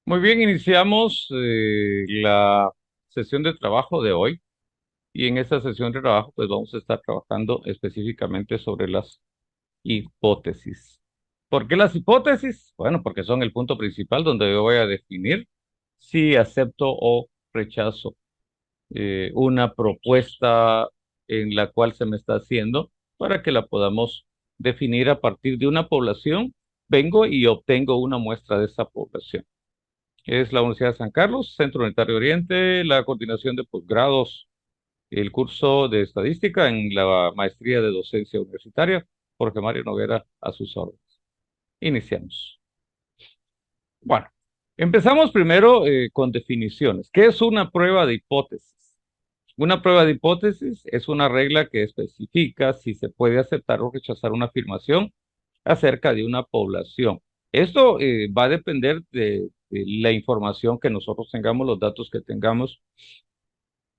Muy bien, iniciamos la sesión de trabajo de hoy y en esta sesión de trabajo pues vamos a estar trabajando específicamente sobre las hipótesis. ¿Por qué las hipótesis? Bueno, porque son el punto principal donde yo voy a definir si acepto o rechazo una propuesta en la cual se me está haciendo para que la podamos definir a partir de una población. Vengo y obtengo una muestra de esa población. Es la Universidad de San Carlos, Centro Unitario Oriente, la coordinación de posgrados, el curso de estadística en la maestría de docencia universitaria. Jorge Mario Noguera, a sus órdenes. Iniciamos. Bueno, empezamos primero con definiciones. ¿Qué es una prueba de hipótesis? Una prueba de hipótesis es una regla que especifica si se puede aceptar o rechazar una afirmación acerca de una población. Esto va a depender de la información que nosotros tengamos, los datos que tengamos.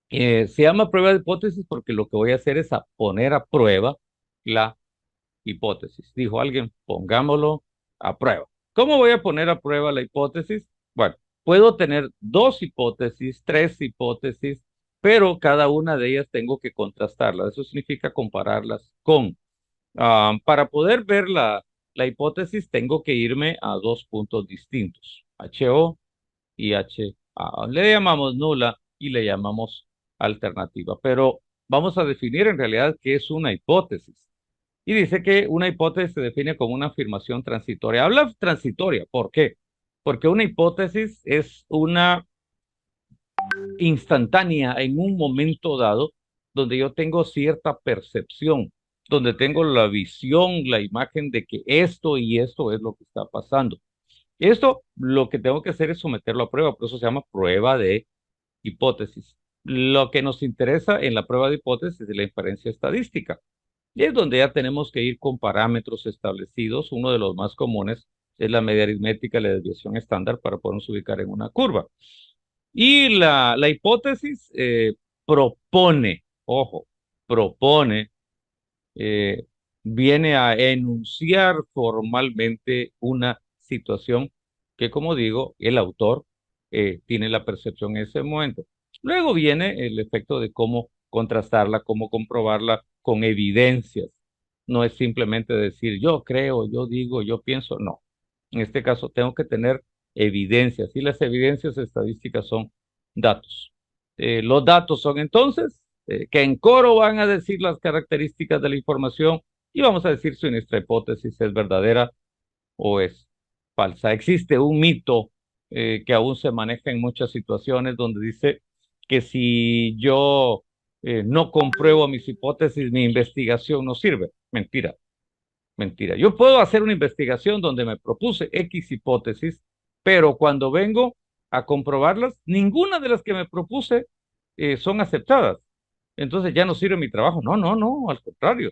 Se llama prueba de hipótesis porque lo que voy a hacer es poner a prueba la hipótesis. Dijo alguien, pongámoslo a prueba. ¿Cómo voy a poner a prueba la hipótesis? Bueno, puedo tener dos hipótesis, tres hipótesis, pero cada una de ellas tengo que contrastarlas. Eso significa compararlas con. Para poder ver la hipótesis, tengo que irme a dos puntos distintos, HO y HA. Le llamamos nula y le llamamos alternativa, pero vamos a definir en realidad qué es una hipótesis. Y dice que una hipótesis se define como una afirmación transitoria. Habla transitoria, ¿por qué? Porque una hipótesis es una instantánea en un momento dado donde yo tengo cierta percepción, donde tengo la visión, la imagen de que esto y esto es lo que está pasando. Esto lo que tengo que hacer es someterlo a prueba, por eso se llama prueba de hipótesis. Lo que nos interesa en la prueba de hipótesis es la inferencia estadística. Y es donde ya tenemos que ir con parámetros establecidos. Uno de los más comunes es la media aritmética y la desviación estándar para podernos ubicar en una curva. Y la hipótesis propone, ojo, propone, eh, viene a enunciar formalmente una situación que, como digo, el autor tiene la percepción en ese momento. Luego viene el efecto de cómo contrastarla, cómo comprobarla con evidencias. No es simplemente decir yo creo, yo digo, yo pienso, no. En este caso tengo que tener evidencias y las evidencias estadísticas son datos. Los datos son entonces que en coro van a decir las características de la información y vamos a decir si nuestra hipótesis es verdadera o es falsa. Existe un mito que aún se maneja en muchas situaciones donde dice que si yo no compruebo mis hipótesis, mi investigación no sirve. Mentira, mentira. Yo puedo hacer una investigación donde me propuse X hipótesis, pero cuando vengo a comprobarlas, ninguna de las que me propuse son aceptadas. Entonces ya no sirve mi trabajo. No, no, no, al contrario.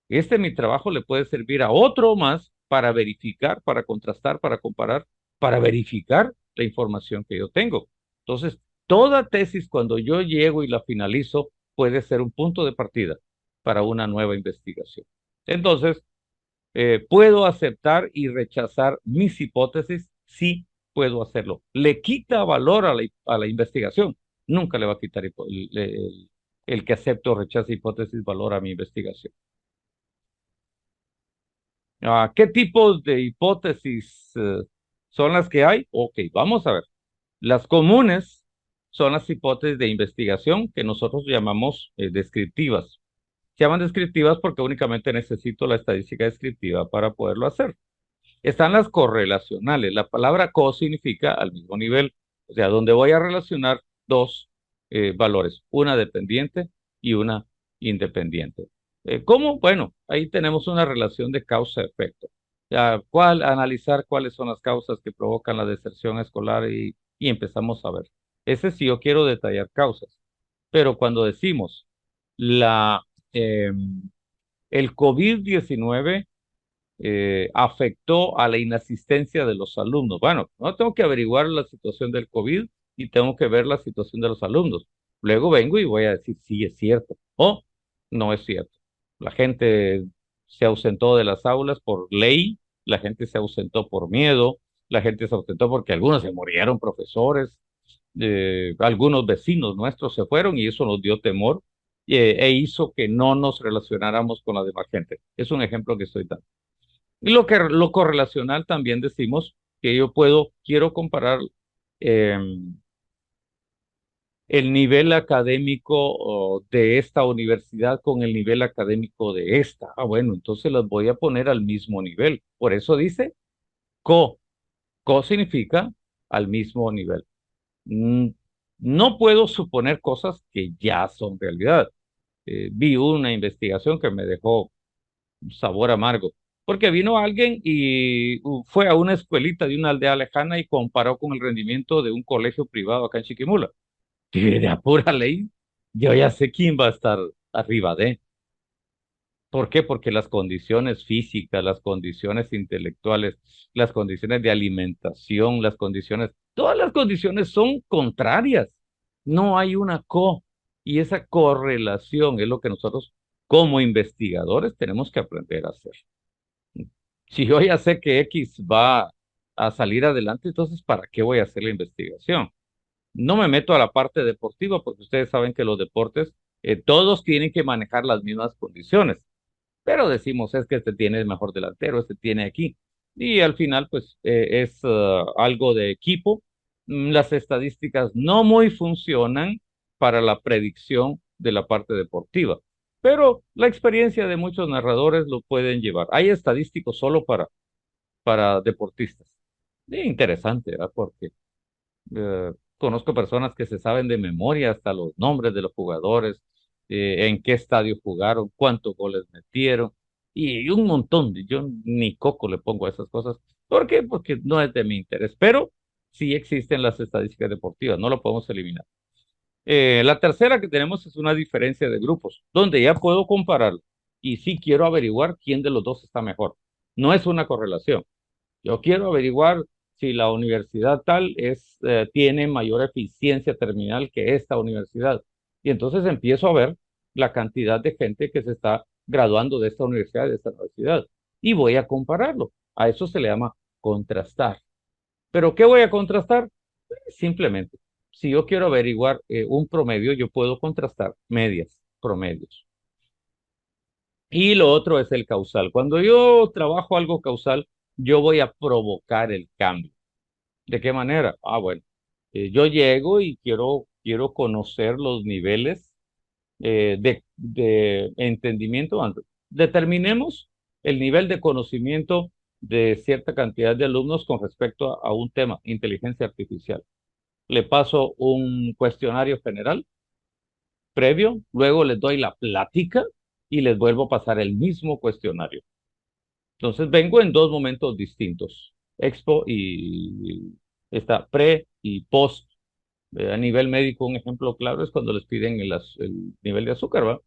Mi trabajo le puede servir a otro más para verificar, para contrastar, para comparar, para verificar la información que yo tengo. Entonces, toda tesis cuando yo llego y la finalizo puede ser un punto de partida para una nueva investigación. Entonces, ¿puedo aceptar y rechazar mis hipótesis? Sí, puedo hacerlo. ¿Le quita valor a la investigación? Nunca le va a quitar el que acepte o rechace hipótesis valor a mi investigación. ¿Qué tipos de hipótesis son las que hay? Ok, vamos a ver. Las comunes son las hipótesis de investigación que nosotros llamamos descriptivas. Se llaman descriptivas porque únicamente necesito la estadística descriptiva para poderlo hacer. Están las correlacionales. La palabra co significa al mismo nivel, o sea, donde voy a relacionar dos valores, una dependiente y una independiente. ¿Cómo? Bueno, ahí tenemos una relación de causa-efecto. Analizar cuáles son las causas que provocan la deserción escolar y empezamos a ver. Ese sí yo quiero detallar causas. Pero cuando decimos la, em, el COVID-19 afectó a la inasistencia de los alumnos. Bueno, no tengo que averiguar la situación del COVID y tengo que ver la situación de los alumnos. Luego vengo y voy a decir si es cierto o no es cierto. La gente se ausentó de las aulas por ley, la gente se ausentó por miedo, la gente se ausentó porque algunos se murieron, profesores, algunos vecinos nuestros se fueron y eso nos dio temor e hizo que no nos relacionáramos con la demás gente. Es un ejemplo que estoy dando. Y lo correlacional también decimos que quiero comparar el nivel académico de esta universidad con el nivel académico de esta. Ah, bueno, entonces las voy a poner al mismo nivel. Por eso dice co. Co significa al mismo nivel. Mm, No puedo suponer cosas que ya son realidad. Vi una investigación que me dejó un sabor amargo, porque vino alguien y fue a una escuelita de una aldea lejana y comparó con el rendimiento de un colegio privado acá en Chiquimula. Y de a pura ley, yo ya sé quién va a estar arriba de. ¿Por qué? Porque las condiciones físicas, las condiciones intelectuales, las condiciones de alimentación, todas las condiciones son contrarias. No hay una y esa correlación es lo que nosotros como investigadores tenemos que aprender a hacer. Si yo ya sé que X va a salir adelante, entonces ¿para qué voy a hacer la investigación? No me meto a la parte deportiva porque ustedes saben que los deportes, todos tienen que manejar las mismas condiciones, pero decimos es que este tiene el mejor delantero, este tiene aquí. Y al final, pues es algo de equipo. Las estadísticas no muy funcionan para la predicción de la parte deportiva, pero la experiencia de muchos narradores lo pueden llevar. Hay estadísticos solo para deportistas. Interesante, ¿verdad? Porque conozco personas que se saben de memoria hasta los nombres de los jugadores, en qué estadio jugaron, cuántos goles metieron y un montón. Yo ni coco le pongo a esas cosas. ¿Por qué? Porque no es de mi interés, pero sí existen las estadísticas deportivas, no lo podemos eliminar. La tercera que tenemos es una diferencia de grupos, donde ya puedo comparar y sí quiero averiguar quién de los dos está mejor. No es una correlación. Yo quiero averiguar si la universidad tal tiene mayor eficiencia terminal que esta universidad. Y entonces empiezo a ver la cantidad de gente que se está graduando de esta universidad, de esta universidad. Y voy a compararlo. A eso se le llama contrastar. ¿Pero qué voy a contrastar? Simplemente, si yo quiero averiguar un promedio, yo puedo contrastar medias, promedios. Y lo otro es el causal. Cuando yo trabajo algo causal, yo voy a provocar el cambio. ¿De qué manera? Ah, bueno, yo llego y quiero conocer los niveles de entendimiento. Determinemos el nivel de conocimiento de cierta cantidad de alumnos con respecto a un tema, inteligencia artificial. Le paso un cuestionario general previo, luego les doy la plática y les vuelvo a pasar el mismo cuestionario. Entonces vengo en dos momentos distintos, expo y está pre y post. A nivel médico, un ejemplo claro es cuando les piden el nivel de azúcar, ¿va?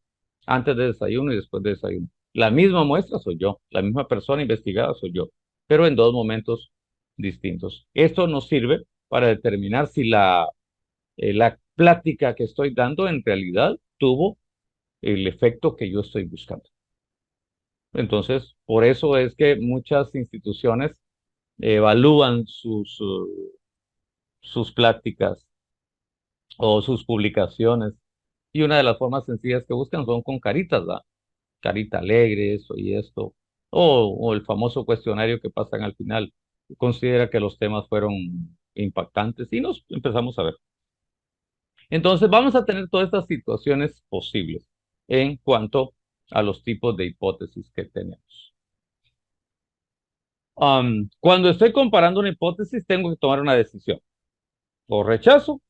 Antes de desayuno y después de desayuno. La misma muestra soy yo, la misma persona investigada soy yo, pero en dos momentos distintos. Esto nos sirve para determinar si la plática que estoy dando en realidad tuvo el efecto que yo estoy buscando. Entonces, por eso es que muchas instituciones evalúan sus pláticas o sus publicaciones. Y una de las formas sencillas que buscan son con caritas, ¿verdad? Carita alegre, eso y esto. O el famoso cuestionario que pasan al final. Considera que los temas fueron impactantes y nos empezamos a ver. Entonces, vamos a tener todas estas situaciones posibles en cuanto a los tipos de hipótesis que tenemos. Cuando estoy comparando una hipótesis, tengo que tomar una decisión. O rechazo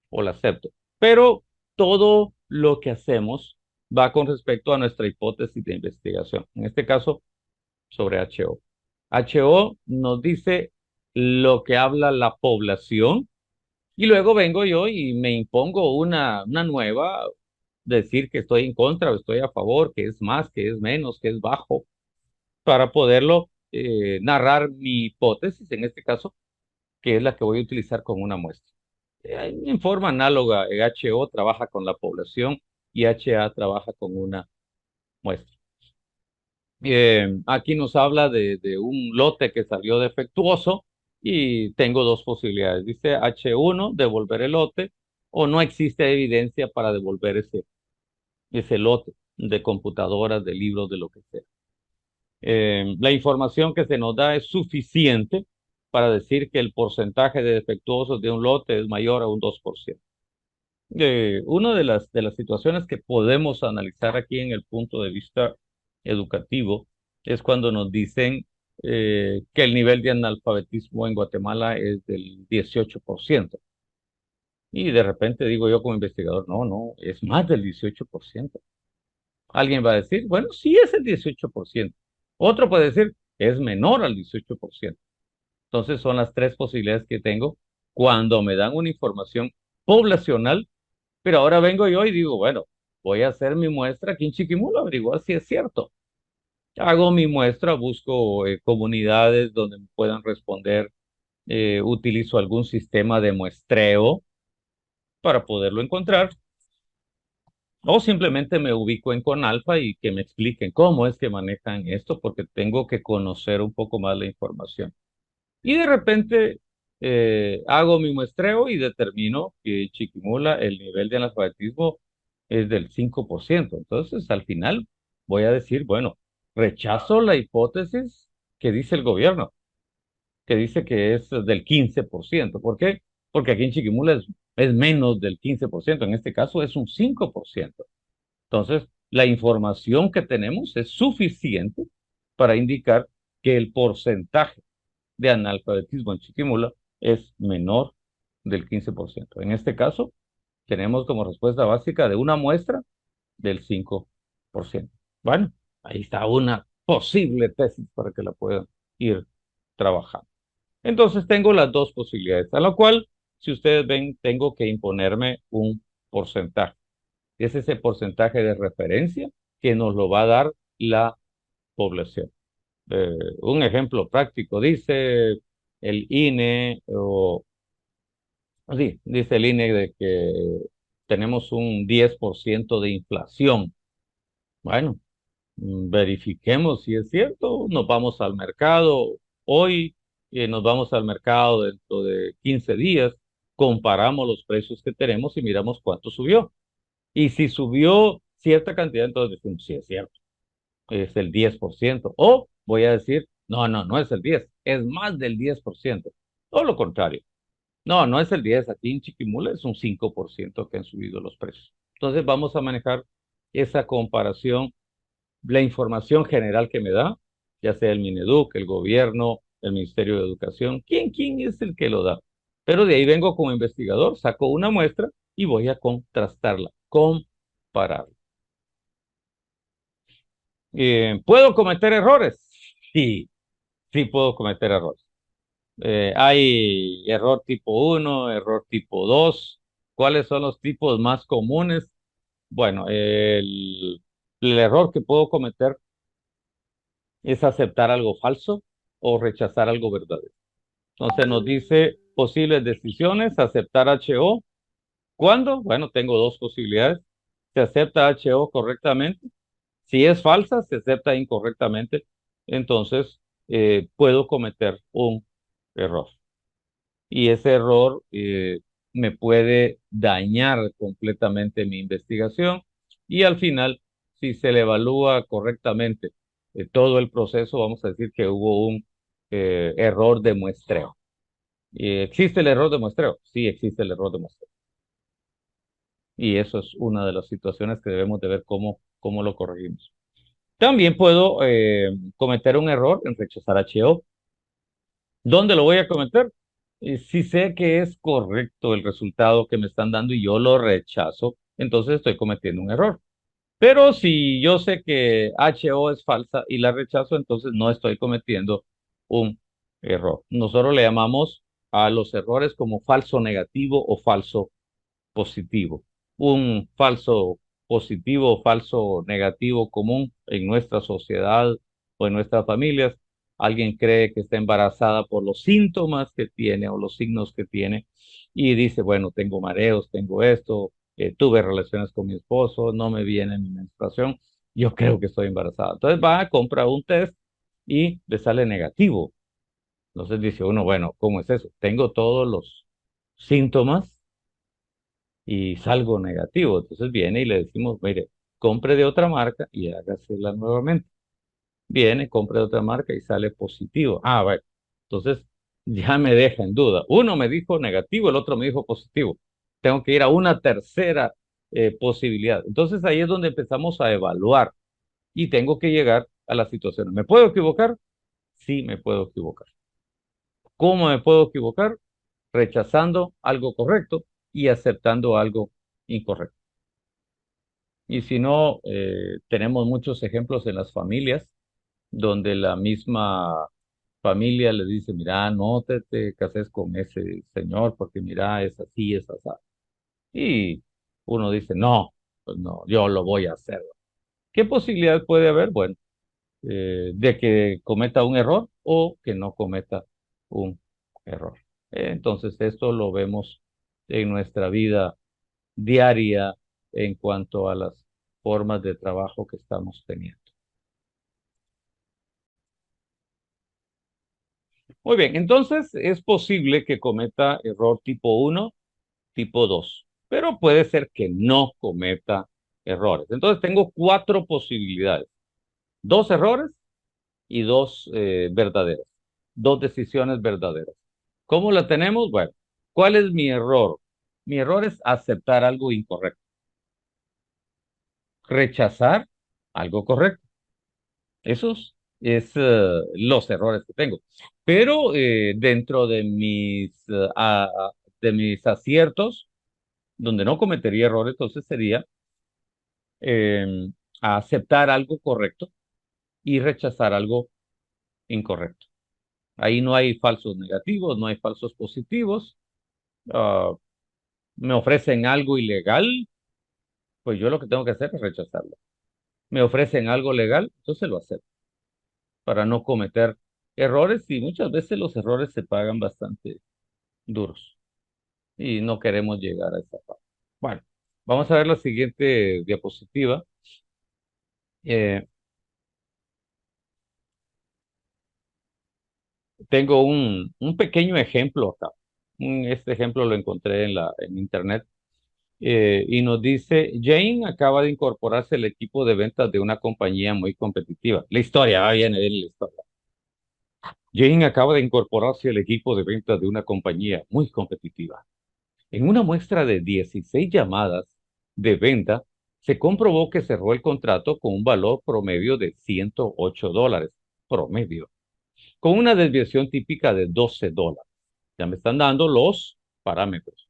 o la acepto. Pero todo lo que hacemos va con respecto a nuestra hipótesis de investigación. En este caso, sobre HO. HO nos dice lo que habla la población y luego vengo yo y me impongo una nueva, decir que estoy en contra o estoy a favor, que es más, que es menos, que es bajo, para poderlo narrar mi hipótesis, en este caso, que es la que voy a utilizar como una muestra. En forma análoga, HO trabaja con la población y HA trabaja con una muestra. Aquí nos habla de un lote que salió defectuoso y tengo dos posibilidades. Dice H1, devolver el lote, o no existe evidencia para devolver ese lote de computadoras, de libros, de lo que sea. La información que se nos da es suficiente para decir que el porcentaje de defectuosos de un lote es mayor a un 2%. Una de las situaciones que podemos analizar aquí en el punto de vista educativo es cuando nos dicen que el nivel de analfabetismo en Guatemala es del 18%. Y de repente digo yo como investigador, no, no, es más del 18%. Alguien va a decir, bueno, sí es el 18%. Otro puede decir, es menor al 18%. Entonces son las tres posibilidades que tengo cuando me dan una información poblacional, pero ahora vengo yo y digo, bueno, voy a hacer mi muestra aquí en Chiquimula, averiguar si es cierto. Hago mi muestra, busco comunidades donde me puedan responder, utilizo algún sistema de muestreo para poderlo encontrar, o simplemente me ubico en Conalfa y que me expliquen cómo es que manejan esto, porque tengo que conocer un poco más la información. Y de repente hago mi muestreo y determino que Chiquimula, el nivel de analfabetismo es del 5%. Entonces, al final voy a decir, bueno, rechazo la hipótesis que dice el gobierno, que dice que es del 15%. ¿Por qué? Porque aquí en Chiquimula es menos del 15%. En este caso es un 5%. Entonces, la información que tenemos es suficiente para indicar que el porcentaje de analfabetismo en Chiquimula es menor del 15%. En este caso, tenemos como respuesta básica de una muestra del 5%. Bueno, ahí está una posible tesis para que la puedan ir trabajando. Entonces tengo las dos posibilidades, a lo cual, si ustedes ven, tengo que imponerme un porcentaje. Es ese porcentaje de referencia que nos lo va a dar la población. Un ejemplo práctico, dice el INE, o sí, dice el INE de que tenemos un 10% de inflación. Bueno, verifiquemos si es cierto, nos vamos al mercado hoy, nos vamos al mercado dentro de 15 días, comparamos los precios que tenemos y miramos cuánto subió. Y si subió cierta cantidad, entonces decimos, sí es cierto, es el 10%. O voy a decir, no, no, no es el 10, es más del 10%. O lo contrario, no, no es el 10, aquí en Chiquimula es un 5% que han subido los precios. Entonces vamos a manejar esa comparación, la información general que me da, ya sea el Mineduc, el gobierno, el Ministerio de Educación, quién es el que lo da. Pero de ahí vengo como investigador, saco una muestra y voy a contrastarla, compararla. ¿Puedo cometer errores? Sí, sí puedo cometer errores. Hay error tipo uno, error tipo 2. ¿Cuáles son los tipos más comunes? Bueno, el error que puedo cometer es aceptar algo falso o rechazar algo verdadero. Entonces nos dice posibles decisiones, aceptar HO. ¿Cuándo? Bueno, tengo dos posibilidades. Se acepta HO correctamente. Si es falsa, se acepta incorrectamente. Entonces puedo cometer un error. Y ese error me puede dañar completamente mi investigación y al final, si se le evalúa correctamente todo el proceso, vamos a decir que hubo un error de muestreo. ¿Existe el error de muestreo? Sí, existe el error de muestreo. Y eso es una de las situaciones que debemos de ver cómo lo corregimos. También puedo cometer un error en rechazar HO. ¿Dónde lo voy a cometer? Si sé que es correcto el resultado que me están dando y yo lo rechazo, entonces estoy cometiendo un error. Pero si yo sé que HO es falsa y la rechazo, entonces no estoy cometiendo un error. Nosotros le llamamos a los errores como falso negativo o falso positivo. Un falso positivo o falso negativo común en nuestra sociedad o en nuestras familias. Alguien cree que está embarazada por los síntomas que tiene o los signos que tiene y dice, bueno, tengo mareos, tengo esto, tuve relaciones con mi esposo, no me viene mi menstruación yo creo que estoy embarazada. Entonces va, compra un test y le sale negativo. Entonces dice uno, bueno, ¿cómo es eso? Tengo todos los síntomas y salgo negativo. Entonces viene y le decimos, mire, compre de otra marca y hágasela nuevamente. Viene, compra de otra marca y sale positivo. Ah, bueno. Entonces ya me deja en duda. Uno me dijo negativo, el otro me dijo positivo. Tengo que ir a una tercera posibilidad. Entonces ahí es donde empezamos a evaluar y tengo que llegar a la situación. ¿Me puedo equivocar? Sí, me puedo equivocar. ¿Cómo me puedo equivocar? Rechazando algo correcto y aceptando algo incorrecto. Y si no, tenemos muchos ejemplos en las familias donde la misma familia le dice, mira, no te cases con ese señor porque mira, es así, es así. Y uno dice, no, pues no, yo lo voy a hacer. ¿Qué posibilidad puede haber? Bueno, de que cometa un error o que no cometa un error. Entonces, esto lo vemos en nuestra vida diaria en cuanto a las formas de trabajo que estamos teniendo. Muy bien, entonces es posible que cometa error tipo uno, tipo 2, pero puede ser que no cometa errores. Entonces tengo cuatro posibilidades, dos errores y dos verdaderas, dos decisiones verdaderas. ¿Cómo la tenemos? Bueno, ¿cuál es mi error? Mi error es aceptar algo incorrecto, rechazar algo correcto. Esos es los errores que tengo. Pero dentro de de mis aciertos, donde no cometería errores, entonces sería eh, aceptar algo correcto y rechazar algo incorrecto. Ahí no hay falsos negativos, no hay falsos positivos. Ah, me ofrecen algo ilegal, pues yo lo que tengo que hacer es rechazarlo. Me ofrecen algo legal, entonces lo acepto para no cometer errores y muchas veces los errores se pagan bastante duros y no queremos llegar a esa parte. Bueno, vamos a ver la siguiente diapositiva. Eh, Tengo un pequeño ejemplo acá. Este ejemplo lo encontré en internet y nos dice, Jane acaba de incorporarse al equipo de ventas de una compañía muy competitiva. La historia, va bien, la historia. Jane acaba de incorporarse al equipo de ventas de una compañía muy competitiva. En una muestra de 16 llamadas de venta, se comprobó que cerró el contrato con un valor promedio de $108, promedio, con una desviación típica de $12. Ya me están dando los parámetros.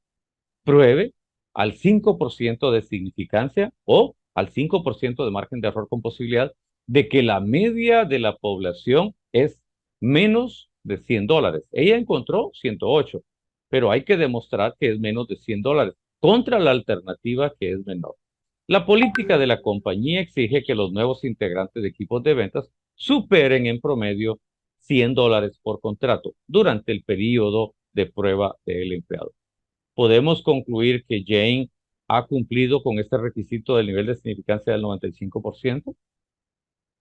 Pruebe al 5% de significancia o al 5% de margen de error con posibilidad de que la media de la población es menos de $100. Ella encontró 108, pero hay que demostrar que es menos de $100 contra la alternativa que es menor. La política de la compañía exige que los nuevos integrantes de equipos de ventas superen en promedio $100 por contrato durante el periodo de prueba del empleado. Podemos concluir que Jane ha cumplido con este requisito del nivel de significancia del 95%.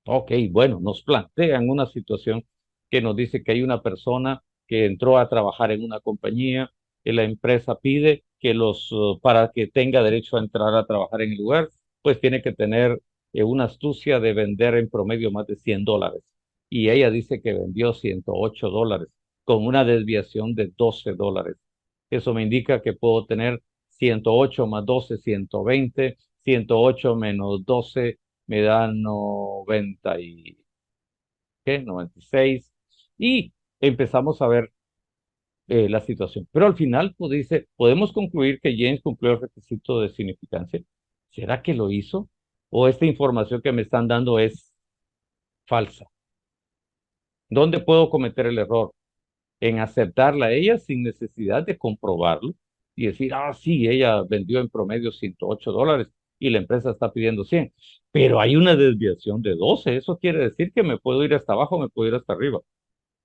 Ok, bueno, nos plantean una situación que nos dice que hay una persona que entró a trabajar en una compañía, que la empresa pide que para que tenga derecho a entrar a trabajar en el lugar, pues tiene que tener una astucia de vender en promedio más de $100. Y ella dice que vendió $108 con una desviación de $12. Eso me indica que puedo tener 108 más 12, 120, 108 menos 12 me dan 90 y, ¿qué? 96. Y empezamos a ver la situación. Pero al final, pues dice, podemos concluir que James cumplió el requisito de significancia. ¿Será que lo hizo? ¿O esta información que me están dando es falsa? ¿Dónde puedo cometer el error? En aceptarla a ella sin necesidad de comprobarlo y decir, ah, sí, ella vendió en promedio $108 y la empresa está pidiendo 100, pero hay una desviación de 12, eso quiere decir que me puedo ir hasta abajo, me puedo ir hasta arriba.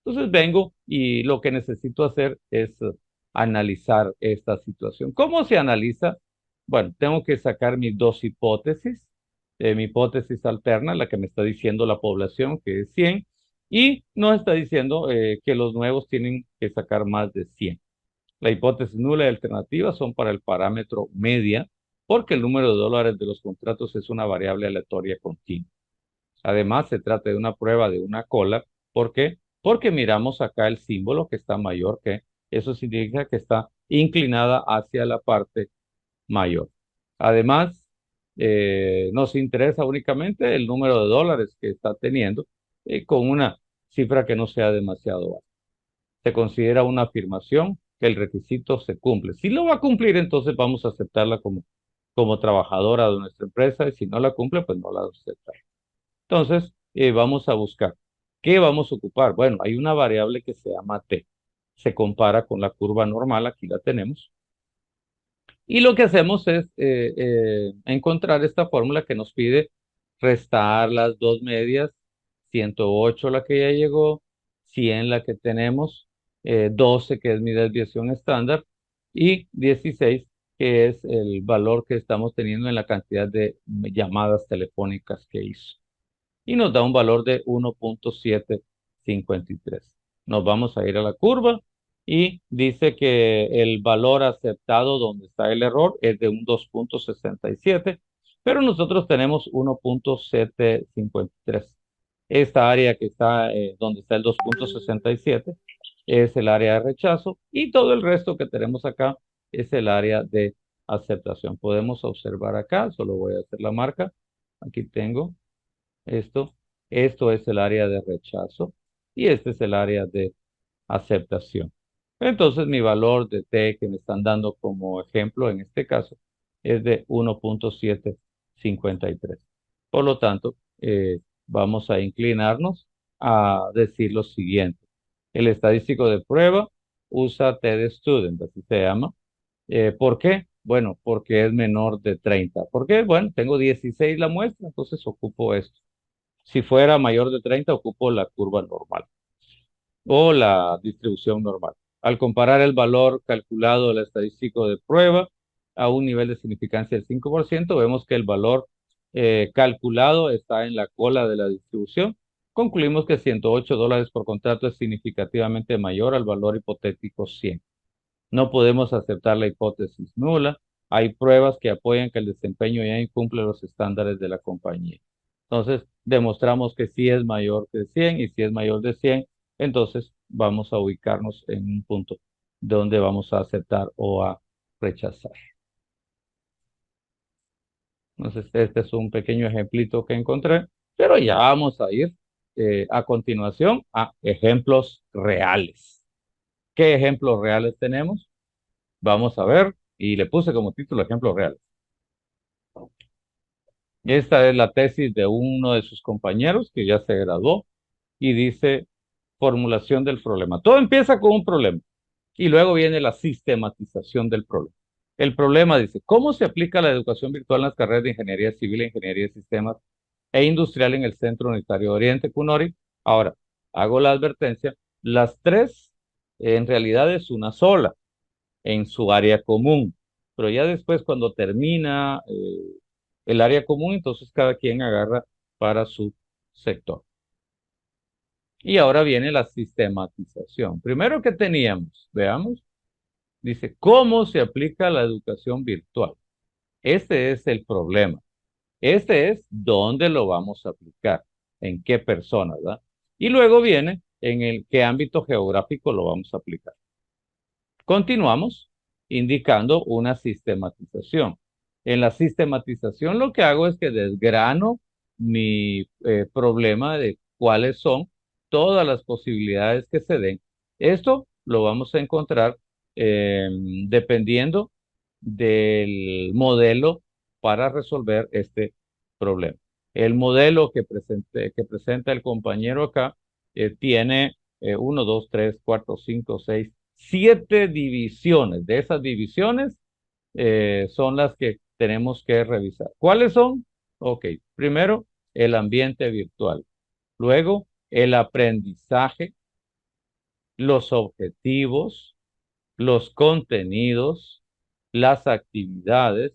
Entonces vengo y lo que necesito hacer es analizar esta situación. ¿Cómo se analiza? Bueno, tengo que sacar mis dos hipótesis, mi hipótesis alterna, la que me está diciendo la población, que es 100, y nos está diciendo que los nuevos tienen que sacar más de 100. La hipótesis nula y alternativa son para el parámetro media, porque el número de dólares de los contratos es una variable aleatoria continua. Además, se trata de una prueba de una cola. ¿Por qué? Porque miramos acá el símbolo que está mayor que, eso significa que está inclinada hacia la parte mayor. Además, nos interesa únicamente el número de dólares que está teniendo con una cifra que no sea demasiado baja. Se considera una afirmación que el requisito se cumple. Si lo va a cumplir, entonces vamos a aceptarla como trabajadora de nuestra empresa y si no la cumple, pues no la aceptamos. Entonces, vamos a buscar. ¿Qué vamos a ocupar? Bueno, hay una variable que se llama T. Se compara con la curva normal, aquí la tenemos. Y lo que hacemos es encontrar esta fórmula que nos pide restar las dos medias, 108 la que ya llegó, 100 la que tenemos, 12 que es mi desviación estándar y 16 que es el valor que estamos teniendo en la cantidad de llamadas telefónicas que hizo. Y nos da un valor de 1.753. Nos vamos a ir a la curva y dice que el valor aceptado donde está el error es de un 2.67, pero nosotros tenemos 1.753. Esta área que está donde está el 2.67 es el área de rechazo y todo el resto que tenemos acá es el área de aceptación. Podemos observar acá, solo voy a hacer la marca. Aquí tengo esto. Esto es el área de rechazo y este es el área de aceptación. Entonces, mi valor de T que me están dando como ejemplo en este caso es de 1.753. Por lo tanto, vamos a inclinarnos a decir lo siguiente. El estadístico de prueba usa T de student, así se llama. ¿Por qué? Bueno, porque es menor de 30. ¿Por qué? Bueno, tengo 16 la muestra, entonces ocupo esto. Si fuera mayor de 30, ocupo la curva normal o la distribución normal. Al comparar el valor calculado del estadístico de prueba a un nivel de significancia del 5%, vemos que el valor calculado está en la cola de la distribución. Concluimos que $108 por contrato es significativamente mayor al valor hipotético 100. No podemos aceptar la hipótesis nula. Hay pruebas que apoyan que el desempeño ya incumple los estándares de la compañía. Entonces, demostramos que sí es mayor que 100 y si es mayor de 100, entonces vamos a ubicarnos en un punto donde vamos a aceptar o a rechazar. Entonces, este es un pequeño ejemplito que encontré, pero ya vamos a ir a continuación a ejemplos reales. ¿Qué ejemplos reales tenemos? Vamos a ver, y le puse como título ejemplos reales. Esta es la tesis de uno de sus compañeros que ya se graduó y dice formulación del problema. Todo empieza con un problema y luego viene la sistematización del problema. El problema dice, ¿cómo se aplica la educación virtual en las carreras de ingeniería civil, ingeniería de sistemas e industrial en el Centro Unitario de Oriente, CUNORI? Ahora, hago la advertencia, las tres en realidad es una sola en su área común. Pero ya después, cuando termina el área común, entonces cada quien agarra para su sector. Y ahora viene la sistematización. Primero que teníamos, veamos, dice, ¿cómo se aplica la educación virtual? Este es el problema. Este es dónde lo vamos a aplicar, en qué persona, ¿verdad? Y luego viene en el qué ámbito geográfico lo vamos a aplicar. Continuamos indicando una sistematización. En la sistematización lo que hago es que desgrano mi problema de cuáles son todas las posibilidades que se den. Esto lo vamos a encontrar eh, dependiendo del modelo para resolver este problema. El modelo que presenta el compañero acá tiene 1, 2, 3, 4, 5, 6, 7 divisiones. De esas divisiones son las que tenemos que revisar. ¿Cuáles son? Ok, primero el ambiente virtual, luego el aprendizaje, los objetivos, los contenidos, las actividades,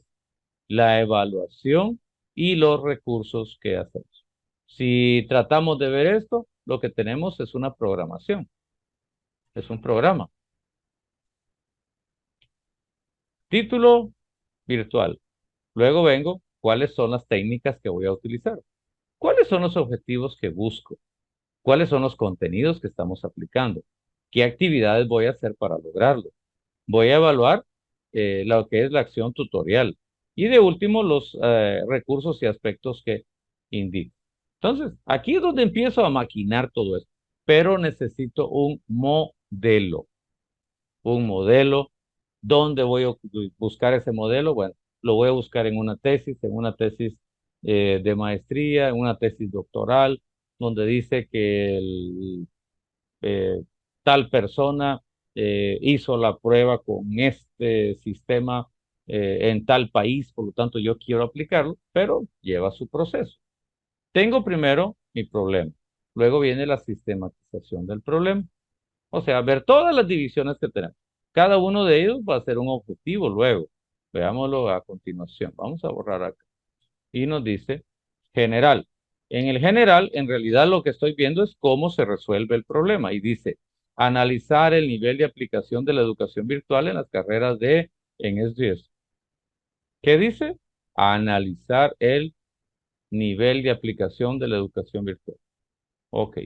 la evaluación y los recursos que hacemos. Si tratamos de ver esto, lo que tenemos es una programación, es un programa. Título virtual. Luego vengo, ¿cuáles son las técnicas que voy a utilizar? ¿Cuáles son los objetivos que busco? ¿Cuáles son los contenidos que estamos aplicando? ¿Qué actividades voy a hacer para lograrlo? Voy a evaluar lo que es la acción tutorial. Y de último, los recursos y aspectos que indico. Entonces, aquí es donde empiezo a maquinar todo esto. Pero necesito un modelo. ¿Dónde voy a buscar ese modelo? Bueno, lo voy a buscar en una tesis de maestría, en una tesis doctoral, donde dice que eh, tal persona hizo la prueba con este sistema en tal país, por lo tanto yo quiero aplicarlo, pero lleva su proceso. Tengo primero mi problema, luego viene la sistematización del problema, o sea, ver todas las divisiones que tenemos. Cada uno de ellos va a ser un objetivo luego. Veámoslo a continuación. Vamos a borrar acá. Y nos dice general. En el general, en realidad lo que estoy viendo es cómo se resuelve el problema. Y dice, analizar el nivel de aplicación de la educación virtual en las carreras en SDS. ¿Qué dice? Analizar el nivel de aplicación de la educación virtual. Ok,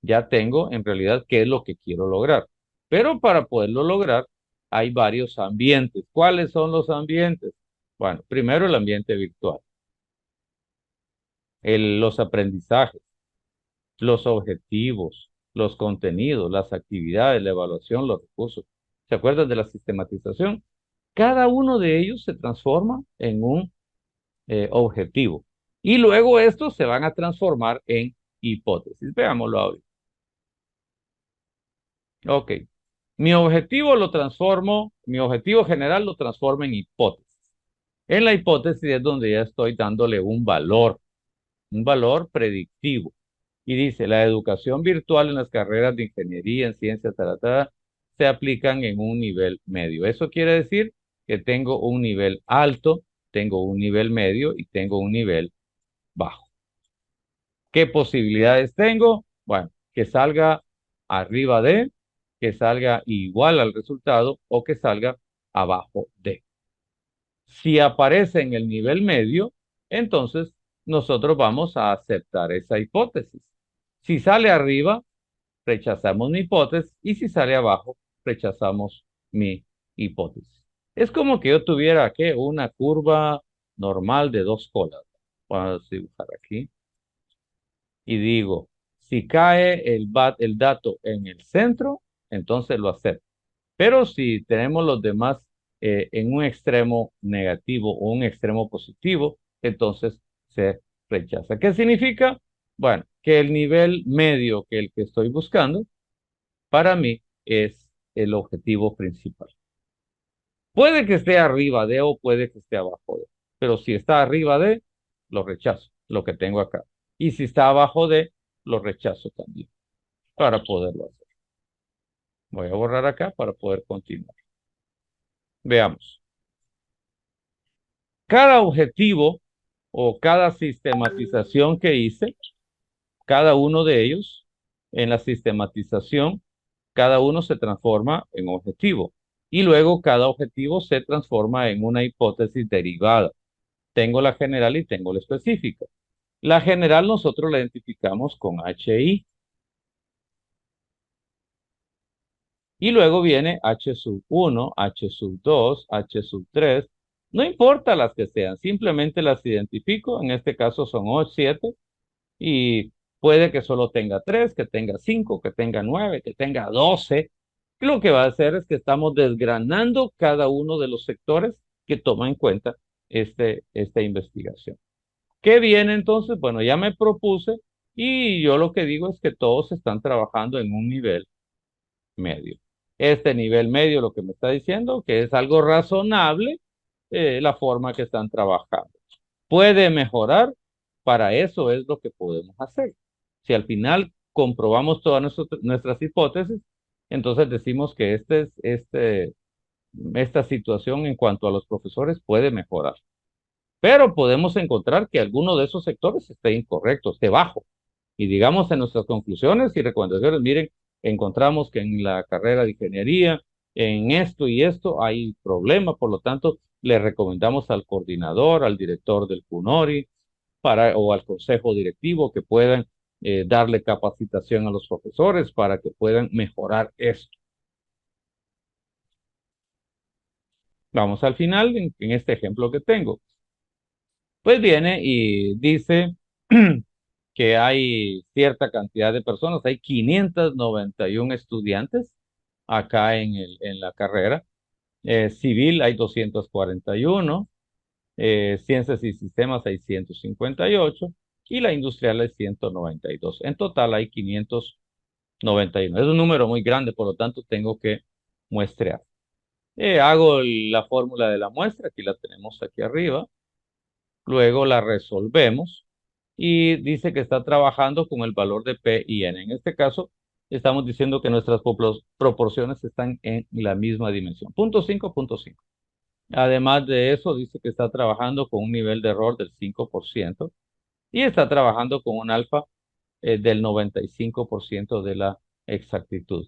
ya tengo en realidad qué es lo que quiero lograr. Pero para poderlo lograr, hay varios ambientes. ¿Cuáles son los ambientes? Bueno, primero el ambiente virtual, los aprendizajes, los objetivos, los contenidos, las actividades, la evaluación, los recursos. ¿Se acuerdan de la sistematización? Cada uno de ellos se transforma en un objetivo. Y luego estos se van a transformar en hipótesis. Veámoslo ahorita. Ok. Mi objetivo general lo transformo en hipótesis. En la hipótesis es donde ya estoy dándole un valor predictivo. Y dice, la educación virtual en las carreras de ingeniería, en ciencias, se aplican en un nivel medio. Eso quiere decir que tengo un nivel alto, tengo un nivel medio y tengo un nivel bajo. ¿Qué posibilidades tengo? Bueno, que salga arriba de, que salga igual al resultado o que salga abajo de. Si aparece en el nivel medio, entonces nosotros vamos a aceptar esa hipótesis. Si sale arriba, rechazamos mi hipótesis y si sale abajo, rechazamos mi hipótesis. Es como que yo tuviera que una curva normal de dos colas. Vamos a dibujar aquí y digo, si cae el dato en el centro, entonces lo acepto. Pero si tenemos los demás en un extremo negativo o un extremo positivo, entonces se rechaza. ¿Qué significa? Bueno, que el nivel medio que el que estoy buscando, para mí es el objetivo principal. Puede que esté arriba de o puede que esté abajo de, pero si está arriba de, lo rechazo, lo que tengo acá. Y si está abajo de, lo rechazo también, para poderlo hacer. Voy a borrar acá para poder continuar. Veamos. Cada objetivo o cada sistematización que hice, cada uno de ellos, en la sistematización, cada uno se transforma en objetivo. Y luego cada objetivo se transforma en una hipótesis derivada. Tengo la general y tengo la específica. La general nosotros la identificamos con HI. Y luego viene H sub 1, H sub 2, H sub 3. No importa las que sean, simplemente las identifico. En este caso son 8, 7. Y puede que solo tenga 3, que tenga 5, que tenga 9, que tenga 12. Lo que va a hacer es que estamos desgranando cada uno de los sectores que toma en cuenta esta investigación. ¿Qué viene entonces? Bueno, ya me propuse y yo lo que digo es que todos están trabajando en un nivel medio. Este nivel medio lo que me está diciendo que es algo razonable la forma que están trabajando. Puede mejorar, para eso es lo que podemos hacer. Si al final comprobamos todas nuestras hipótesis, entonces decimos que esta situación en cuanto a los profesores puede mejorar. pero podemos encontrar que alguno de esos sectores esté incorrecto, esté bajo. Y digamos en nuestras conclusiones y recomendaciones, miren, encontramos que en la carrera de ingeniería, en esto y esto hay problema, por lo tanto, le recomendamos al coordinador, al director del CUNORI, o al consejo directivo que puedan darle capacitación a los profesores para que puedan mejorar esto. Vamos al final en este ejemplo que tengo. Pues viene y dice que hay cierta cantidad de personas, hay 591 estudiantes acá en la carrera. Civil hay 241, ciencias y sistemas hay 158 y la industrial hay 192. En total hay 591. Es un número muy grande, por lo tanto tengo que muestrear. Hago la fórmula de la muestra, aquí la tenemos aquí arriba. Luego la resolvemos y dice que está trabajando con el valor de P y N. En este caso, estamos diciendo que nuestras proporciones están en la misma dimensión. Punto 5, punto 5. Además de eso, dice que está trabajando con un nivel de error del 5% y está trabajando con un alfa del 95% de la exactitud.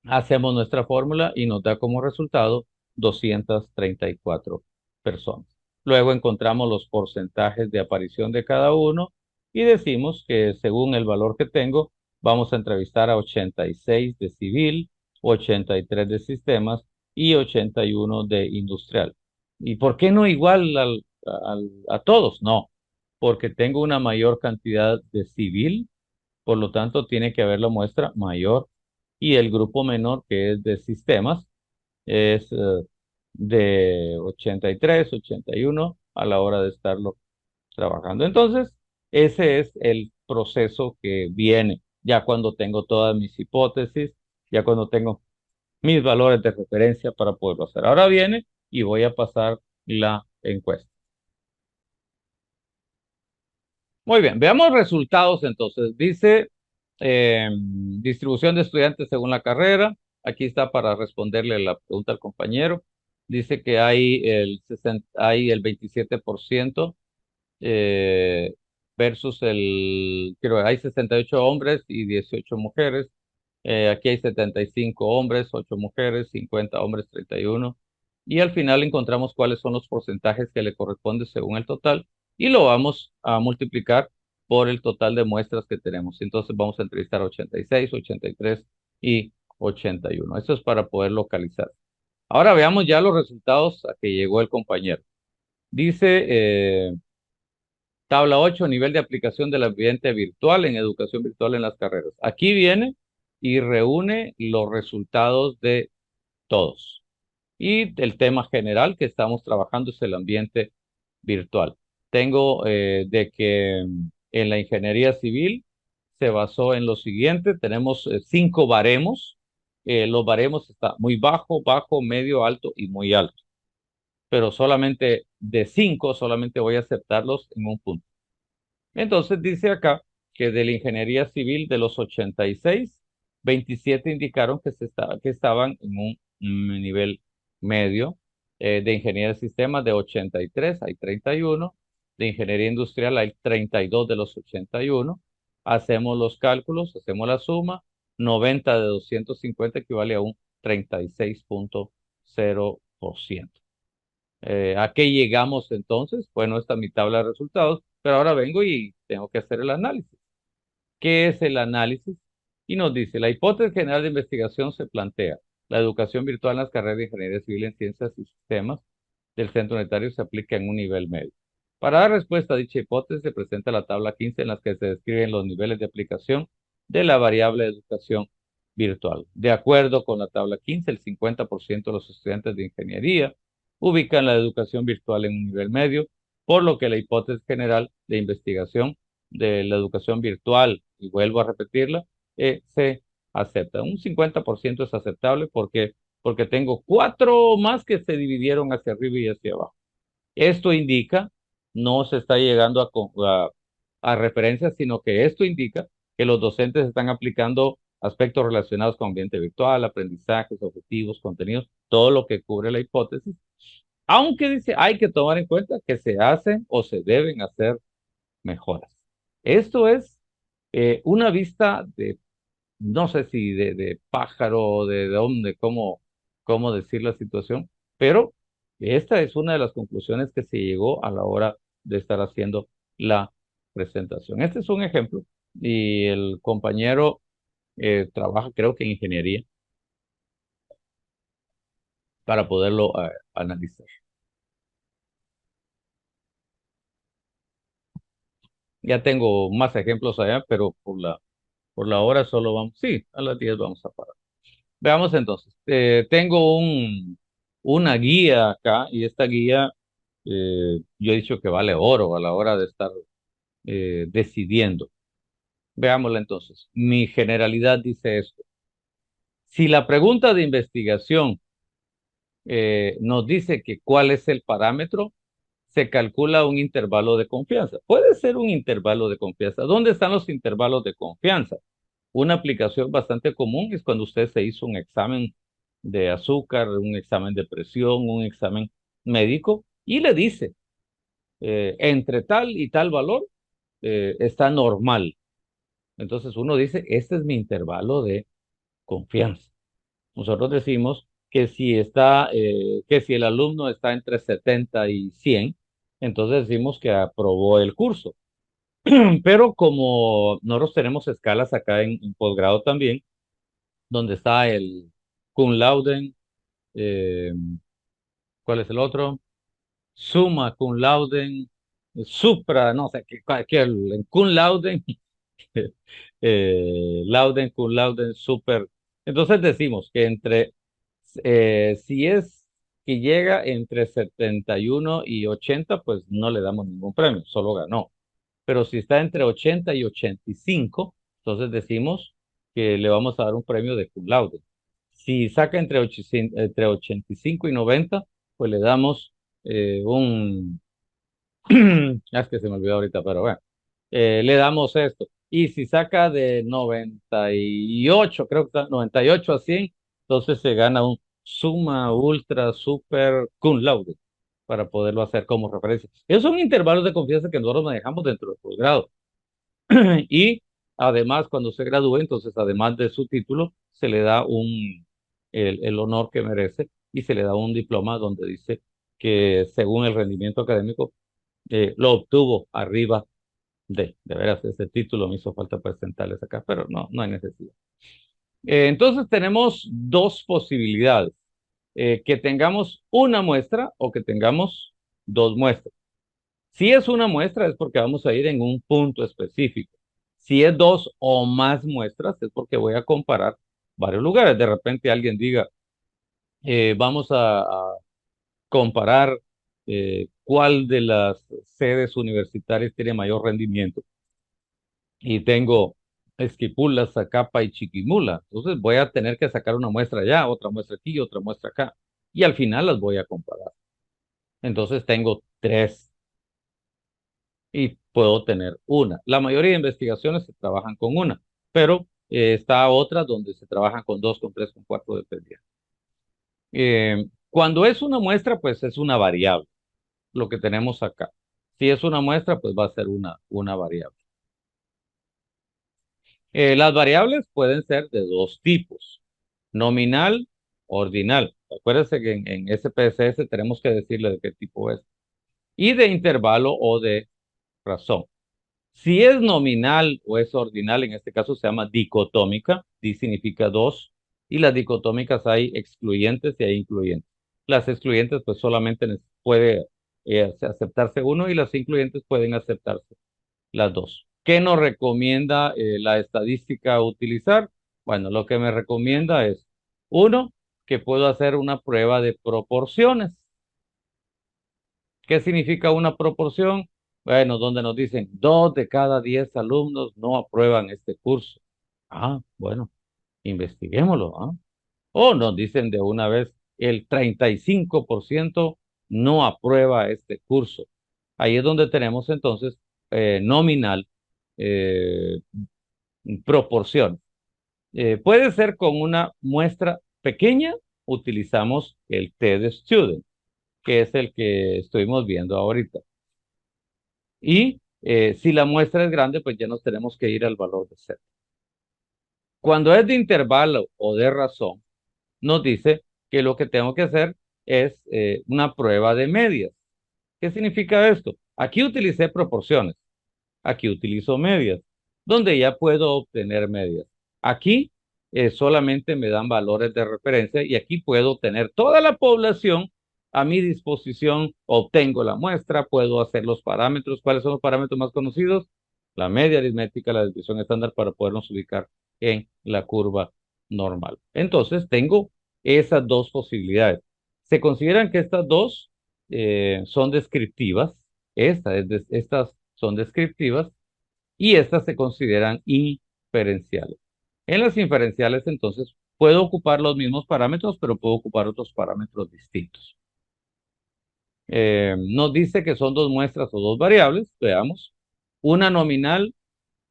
Hacemos nuestra fórmula y nos da como resultado 234 personas. Luego encontramos los porcentajes de aparición de cada uno y decimos que según el valor que tengo, vamos a entrevistar a 86 de civil, 83 de sistemas y 81 de industrial. ¿Y por qué no igual a todos? No, porque tengo una mayor cantidad de civil, por lo tanto tiene que haber la muestra mayor y el grupo menor que es de sistemas es de 83, 81 a la hora de estarlo trabajando. Entonces, ese es el proceso que viene ya cuando tengo todas mis hipótesis, ya cuando tengo mis valores de referencia para poderlo hacer. Ahora viene y voy a pasar la encuesta. Muy bien, veamos resultados entonces. Dice distribución de estudiantes según la carrera. Aquí está para responderle la pregunta al compañero. Dice que hay el 27% versus hay 68 hombres y 18 mujeres. Aquí hay 75 hombres, 8 mujeres, 50 hombres, 31. Y al final encontramos cuáles son los porcentajes que le corresponden según el total y lo vamos a multiplicar por el total de muestras que tenemos. Entonces vamos a entrevistar a 86, 83 y 81. Eso es para poder localizar. Ahora veamos ya los resultados a que llegó el compañero. Dice tabla 8, nivel de aplicación del ambiente virtual en educación virtual en las carreras. Aquí viene y reúne los resultados de todos. Y el tema general que estamos trabajando es el ambiente virtual. Tengo de que en la ingeniería civil se basó en lo siguiente. Tenemos 5 baremos. Los baremos están muy bajo, bajo, medio, alto y muy alto. Pero solamente de 5, solamente voy a aceptarlos en un punto. Entonces dice acá que de la ingeniería civil de los 86, 27 indicaron que estaban en un nivel medio. De ingeniería de sistemas de 83 hay 31. De ingeniería industrial hay 32 de los 81. Hacemos los cálculos, hacemos la suma. 90 de 250 equivale a un 36.0%. ¿A qué llegamos entonces? Bueno, esta es mi tabla de resultados, pero ahora vengo y tengo que hacer el análisis. ¿Qué es el análisis? Y nos dice, la hipótesis general de investigación se plantea. La educación virtual en las carreras de ingeniería civil en ciencias y sistemas del centro unitario se aplica en un nivel medio. Para dar respuesta a dicha hipótesis se presenta la tabla 15 en la que se describen los niveles de aplicación de la variable de educación virtual. De acuerdo con la tabla 15, el 50% de los estudiantes de ingeniería ubican la educación virtual en un nivel medio, por lo que la hipótesis general de investigación de la educación virtual, y vuelvo a repetirla, se acepta. Un 50% es aceptable porque tengo 4 más que se dividieron hacia arriba y hacia abajo. Esto indica, no se está llegando a referencias, sino que esto indica que los docentes están aplicando aspectos relacionados con ambiente virtual, aprendizajes, objetivos, contenidos, todo lo que cubre la hipótesis Aunque dice, hay que tomar en cuenta que se hacen o se deben hacer mejoras. Esto es una vista de, no sé si de pájaro o de dónde, cómo decir la situación, pero esta es una de las conclusiones que se llegó a la hora de estar haciendo la presentación. Este es un ejemplo y el compañero trabaja, creo que en ingeniería, para poderlo analizar. Ya tengo más ejemplos allá, pero por la hora solo vamos, sí, a las 10 vamos a parar. Veamos entonces, tengo una guía acá y esta guía yo he dicho que vale oro a la hora de estar decidiendo. Veámosla entonces. Mi generalidad dice esto. Si la pregunta de investigación nos dice que cuál es el parámetro, se calcula un intervalo de confianza. Puede ser un intervalo de confianza. ¿Dónde están los intervalos de confianza? Una aplicación bastante común es cuando usted se hizo un examen de azúcar, un examen de presión, un examen médico y le dice, entre tal y tal valor está normal. Entonces uno dice, este es mi intervalo de confianza. Nosotros decimos que si que si el alumno está entre 70 y 100, entonces decimos que aprobó el curso. Pero como nosotros tenemos escalas acá en posgrado también, donde está el cum laude, eh, ¿cuál es el otro? Summa cum laude, supra, no sé, el cum laude, laude, cum laude, super. Entonces decimos que si es que llega entre 71 y 80, pues no le damos ningún premio, solo ganó. Pero si está entre 80 y 85, entonces decimos que le vamos a dar un premio de cum laude. Si saca entre 85 y 90, pues le damos un... Es que se me olvidó ahorita, pero bueno, le damos esto. Y si saca de 98, creo que está 98 a 100, entonces se gana un suma ultra super cum laude para poderlo hacer como referencia. Esos son intervalos de confianza que nosotros manejamos dentro del posgrado. Y además, cuando se gradúe, entonces, además de su título, se le da el honor que merece y se le da un diploma donde dice que según el rendimiento académico lo obtuvo arriba de veras, ese título me hizo falta presentarles acá, pero no, no hay necesidad. Entonces tenemos dos posibilidades, que tengamos una muestra o que tengamos dos muestras. Si es una muestra es porque vamos a ir en un punto específico. Si es dos o más muestras es porque voy a comparar varios lugares. De repente alguien diga, vamos a comparar cuál de las sedes universitarias tiene mayor rendimiento. Y tengo Esquipula, Zacapa y Chiquimula. Entonces voy a tener que sacar una muestra allá, otra muestra aquí, otra muestra acá. Y al final las voy a comparar. Entonces tengo tres y puedo tener una. La mayoría de investigaciones se trabajan con una, pero está otra donde se trabajan con dos, con tres, con cuatro, dependiendo. Cuando es una muestra, pues es una variable, lo que tenemos acá. Si es una muestra, pues va a ser una variable. Las variables pueden ser de dos tipos, nominal, ordinal. Acuérdense que en SPSS tenemos que decirle de qué tipo es. Y de intervalo o de razón. Si es nominal o es ordinal, en este caso se llama dicotómica, di significa dos, y las dicotómicas hay excluyentes y hay incluyentes. Las excluyentes pues solamente puede aceptarse uno y las incluyentes pueden aceptarse las dos. ¿Qué nos recomienda la estadística utilizar? Bueno, lo que me recomienda es, uno, que puedo hacer una prueba de proporciones. ¿Qué significa una proporción? Bueno, donde nos dicen 2 de cada 10 alumnos no aprueban este curso. Ah, bueno, investiguémoslo, ¿ah? O nos dicen de una vez el 35% no aprueba este curso. Ahí es donde tenemos entonces nominal, eh, proporción. Puede ser con una muestra pequeña, utilizamos el T de student. que es el que estuvimos viendo ahorita. Y si la muestra es grande, pues ya nos tenemos que ir al valor de Z. Cuando es de intervalo o de razón, nos dice que lo que tengo que hacer es una prueba de medias. ¿Qué significa esto? Aquí utilicé proporciones, aquí utilizo medias, donde ya puedo obtener medias. Aquí solamente me dan valores de referencia y aquí puedo tener toda la población a mi disposición, obtengo la muestra, puedo hacer los parámetros. ¿Cuáles son los parámetros más conocidos? La media aritmética, la desviación estándar para podernos ubicar en la curva normal. Entonces, tengo esas dos posibilidades. Se consideran que estas dos son descriptivas. Estas son descriptivas y estas se consideran inferenciales. En las inferenciales, entonces, puedo ocupar los mismos parámetros, pero puedo ocupar otros parámetros distintos. Nos dice que son dos muestras o dos variables, veamos, una nominal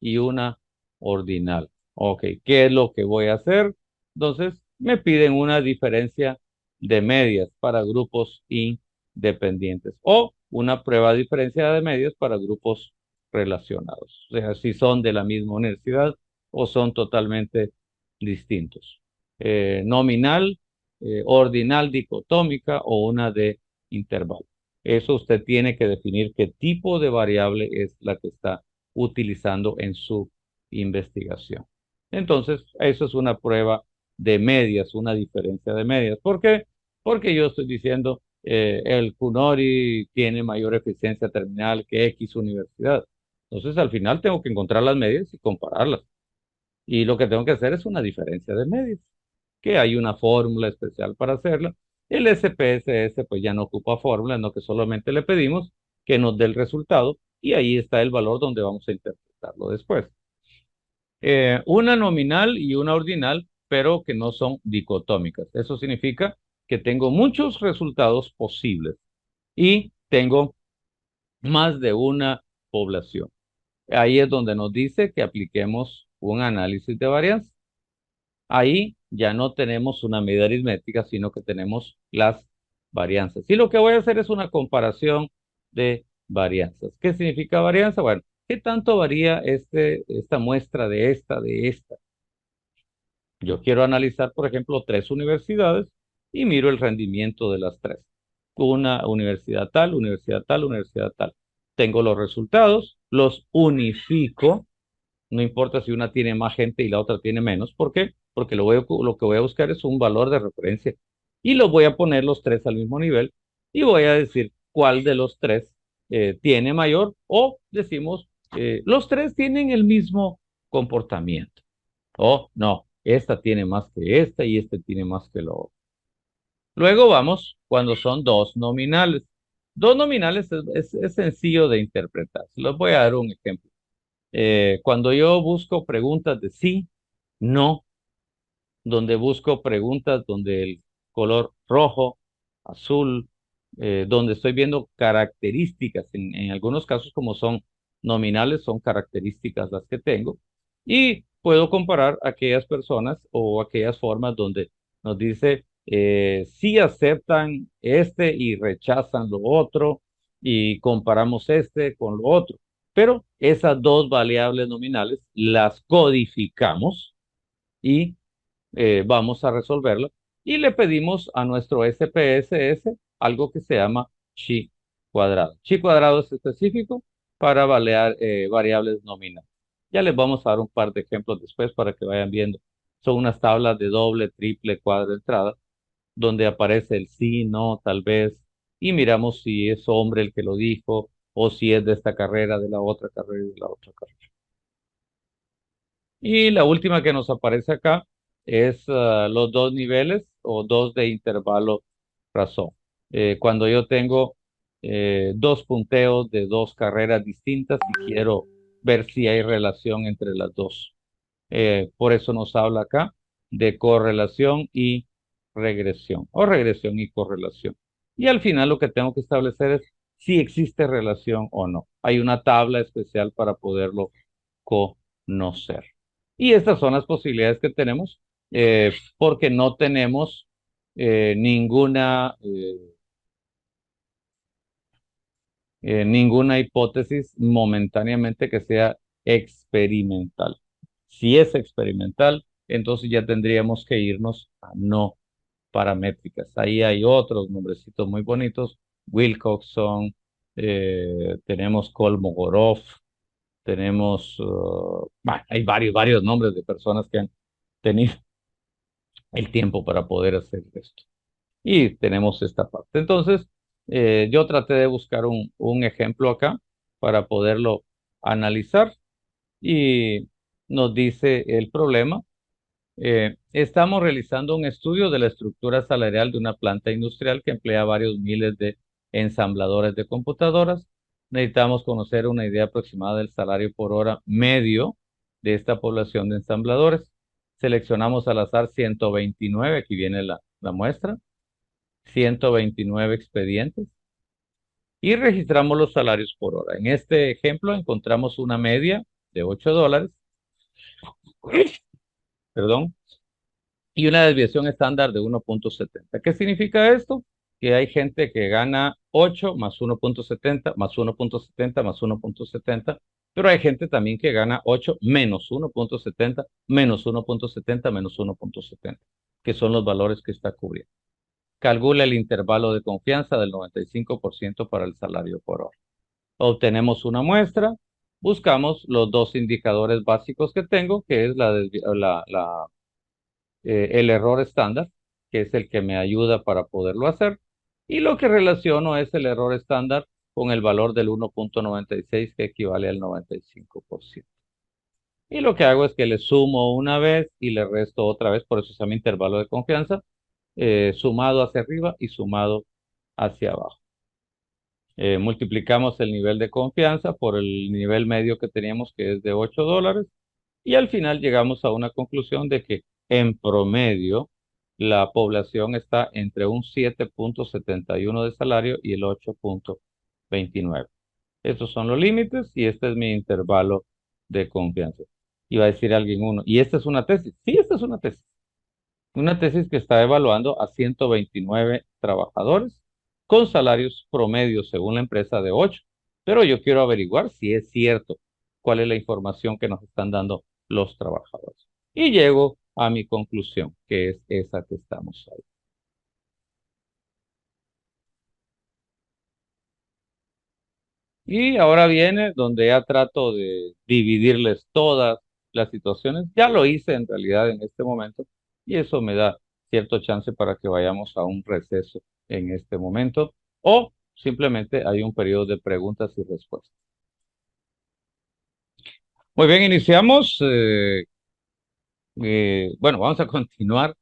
y una ordinal. Ok, ¿qué es lo que voy a hacer? Entonces, me piden una diferencia de medias para grupos independientes o una prueba de diferencia de medias para grupos relacionados. O sea, si son de la misma universidad o son totalmente distintos. Nominal, ordinal dicotómica o una de intervalo. Eso usted tiene que definir qué tipo de variable es la que está utilizando en su investigación. Entonces, eso es una prueba de medias, una diferencia de medias. ¿Por qué? Porque yo estoy diciendo, el CUNORI tiene mayor eficiencia terminal que X universidad. Entonces, al final tengo que encontrar las medias y compararlas. Y lo que tengo que hacer es una diferencia de medias, que hay una fórmula especial para hacerla. El SPSS pues ya no ocupa fórmula, no, que solamente le pedimos que nos dé el resultado y ahí está el valor donde vamos a interpretarlo después. Una nominal y una ordinal, pero que no son dicotómicas. Eso significa que tengo muchos resultados posibles y tengo más de una población. Ahí es donde nos dice que apliquemos un análisis de varianza. Ahí ya no tenemos una medida aritmética, sino que tenemos las varianzas. Y lo que voy a hacer es una comparación de varianzas. ¿Qué significa varianza? Bueno, ¿qué tanto varía esta muestra de esta, de esta? Yo quiero analizar, por ejemplo, tres universidades y miro el rendimiento de las tres. Una universidad tal, universidad tal, universidad tal. Tengo los resultados, los unifico. No importa si una tiene más gente y la otra tiene menos. ¿Por qué? Porque lo que voy a buscar es un valor de referencia. Y los voy a poner los tres al mismo nivel y voy a decir cuál de los tres tiene mayor o decimos, los tres tienen el mismo comportamiento. O no, esta tiene más que esta y este tiene más que lo otro. Luego vamos cuando son dos nominales. Dos nominales es sencillo de interpretar. Les voy a dar un ejemplo. Cuando yo busco preguntas de sí, no, donde busco preguntas donde el color rojo, azul, donde estoy viendo características, en algunos casos como son nominales, son características las que tengo, y puedo comparar aquellas personas o aquellas formas donde nos dice si aceptan este y rechazan lo otro, y comparamos este con lo otro. Pero esas dos variables nominales las codificamos y vamos a resolverla y le pedimos a nuestro SPSS algo que se llama chi cuadrado. Chi cuadrado es específico para variables nominales. Ya les vamos a dar un par de ejemplos después para que vayan viendo. Son unas tablas de doble, triple, cuadra entrada, donde aparece el sí, no, tal vez, y miramos si es hombre el que lo dijo o si es de esta carrera, de la otra carrera y de la otra carrera. Y la última que nos aparece acá es los dos niveles o dos de intervalo razón. Cuando yo tengo dos punteos de dos carreras distintas y quiero ver si hay relación entre las dos. Por eso nos habla acá de correlación y regresión, o regresión y correlación. Y al final lo que tengo que establecer es si existe relación o no. Hay una tabla especial para poderlo conocer. Y estas son las posibilidades que tenemos, porque no tenemos ninguna ninguna hipótesis momentáneamente que sea experimental. Si es experimental, entonces ya tendríamos que irnos a no paramétricas. Ahí hay otros nombrecitos muy bonitos, Wilcoxon, tenemos Kolmogorov, tenemos, hay varios nombres de personas que han tenido el tiempo para poder hacer esto. Y tenemos esta parte. Entonces, yo traté de buscar un ejemplo acá para poderlo analizar y nos dice el problema. Estamos realizando un estudio de la estructura salarial de una planta industrial que emplea varios miles de ensambladores de computadoras. Necesitamos conocer una idea aproximada del salario por hora medio de esta población de ensambladores. Seleccionamos al azar 129, aquí viene la muestra, 129 expedientes y registramos los salarios por hora. En este ejemplo encontramos una media de $8, perdón, y una desviación estándar de 1.70. ¿Qué significa esto? Que hay gente que gana 8 más 1.70 más 1.70 más 1.70, pero hay gente también que gana 8 menos 1.70 menos 1.70 menos 1.70, que son los valores que está cubriendo. Calcula el intervalo de confianza del 95% para el salario por hora. Obtenemos una muestra, buscamos los dos indicadores básicos que tengo, que es el error estándar, que es el que me ayuda para poderlo hacer, y lo que relaciono es el error estándar con el valor del 1.96, que equivale al 95%. Y lo que hago es que le sumo una vez y le resto otra vez, por eso se llama intervalo de confianza, sumado hacia arriba y sumado hacia abajo. Multiplicamos el nivel de confianza por el nivel medio que teníamos, que es de $8, y al final llegamos a una conclusión de que en promedio la población está entre un 7.71 de salario y el 8.29. Estos son los límites y este es mi intervalo de confianza. Iba a decir alguien uno, ¿y esta es una tesis? Sí, esta es una tesis. Una tesis que está evaluando a 129 trabajadores con salarios promedios según la empresa de 8. Pero yo quiero averiguar si es cierto cuál es la información que nos están dando los trabajadores. Y llego a mi conclusión, que es esa que estamos ahí. Y ahora viene donde ya trato de dividirles todas las situaciones. Ya lo hice en realidad en este momento y eso me da cierto chance para que vayamos a un receso en este momento o simplemente hay un periodo de preguntas y respuestas. Muy bien, iniciamos. Bueno, vamos a continuar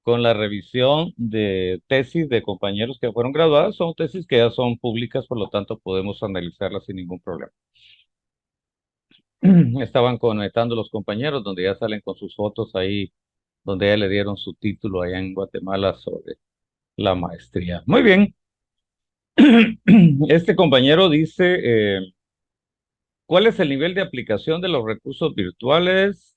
con la revisión de tesis de compañeros que fueron graduadas. Son tesis que ya son públicas, por lo tanto podemos analizarlas sin ningún problema. Estaban conectando los compañeros donde ya salen con sus fotos ahí, donde ya le dieron su título allá en Guatemala sobre la maestría. Muy bien. Este compañero dice, ¿cuál es el nivel de aplicación de los recursos virtuales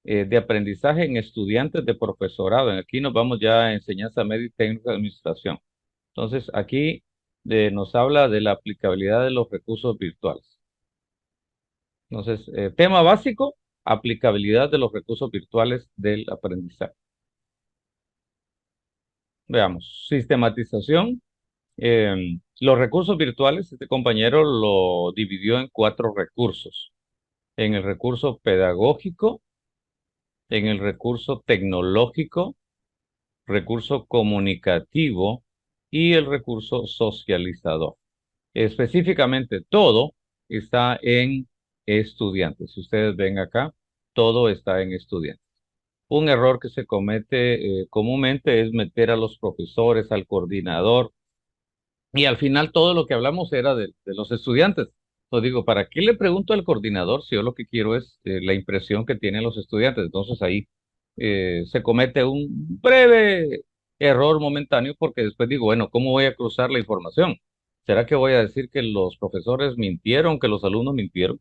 de aprendizaje en estudiantes de profesorado? Aquí nos vamos ya a enseñanza media y técnica de administración. Entonces, aquí nos habla de la aplicabilidad de los recursos virtuales. Entonces, tema básico, aplicabilidad de los recursos virtuales del aprendizaje. Veamos, sistematización. Los recursos virtuales, este compañero lo dividió en 4 recursos. En el recurso pedagógico, en el recurso tecnológico, recurso comunicativo y el recurso socializador. Específicamente, todo está en estudiantes. Si ustedes ven acá, todo está en estudiantes. Un error que se comete comúnmente es meter a los profesores, al coordinador, y al final todo lo que hablamos era de los estudiantes. Entonces digo, ¿para qué le pregunto al coordinador si yo lo que quiero es la impresión que tienen los estudiantes? Entonces ahí se comete un breve error momentáneo porque después digo, bueno, ¿cómo voy a cruzar la información? ¿Será que voy a decir que los profesores mintieron, que los alumnos mintieron?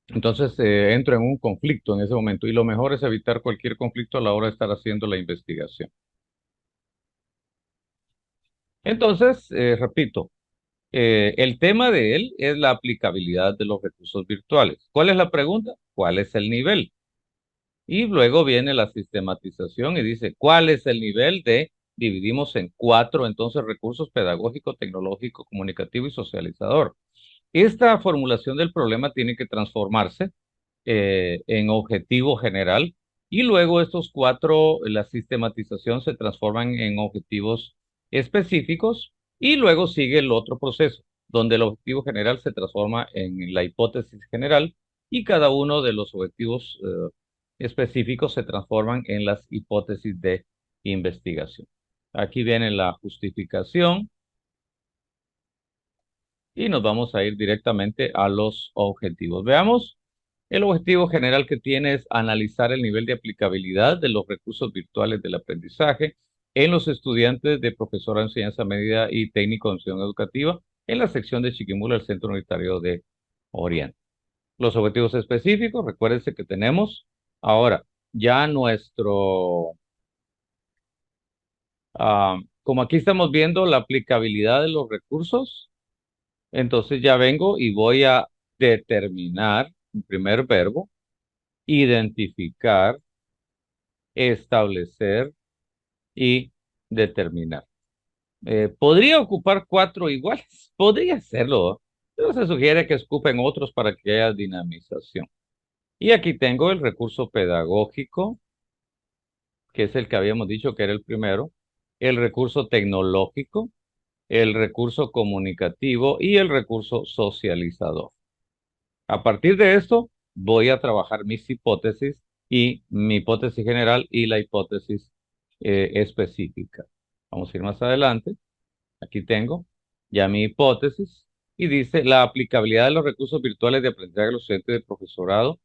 Entonces entro en un conflicto en ese momento y lo mejor es evitar cualquier conflicto a la hora de estar haciendo la investigación. Entonces, repito, El tema de él es la aplicabilidad de los recursos virtuales. ¿Cuál es la pregunta? ¿Cuál es el nivel? Y luego viene la sistematización y dice, ¿cuál es el nivel de? Dividimos en cuatro, entonces, recursos pedagógico, tecnológico, comunicativo y socializador. Esta formulación del problema tiene que transformarse en objetivo general y luego estos cuatro, la sistematización se transforman en objetivos específicos y luego sigue el otro proceso, donde el objetivo general se transforma en la hipótesis general y cada uno de los objetivos específicos se transforman en las hipótesis de investigación. Aquí viene la justificación y nos vamos a ir directamente a los objetivos. Veamos, el objetivo general que tiene es analizar el nivel de aplicabilidad de los recursos virtuales del aprendizaje en los estudiantes de profesora de enseñanza media y técnico de enseñanza educativa en la sección de Chiquimula del Centro Unitario de Oriente. Los objetivos específicos, recuérdense que tenemos ahora ya nuestro, como aquí estamos viendo la aplicabilidad de los recursos, entonces ya vengo y voy a determinar el primer verbo, identificar, establecer y determinar. ¿Podría ocupar cuatro iguales? Podría hacerlo, pero se sugiere que ocupen otros para que haya dinamización. Y aquí tengo el recurso pedagógico, que es el que habíamos dicho que era el primero, el recurso tecnológico, el recurso comunicativo y el recurso socializador. A partir de esto, voy a trabajar mis hipótesis y mi hipótesis general y la hipótesis específica. Vamos a ir más adelante. Aquí tengo ya mi hipótesis y dice la aplicabilidad de los recursos virtuales de aprendizaje de los estudiantes de profesorado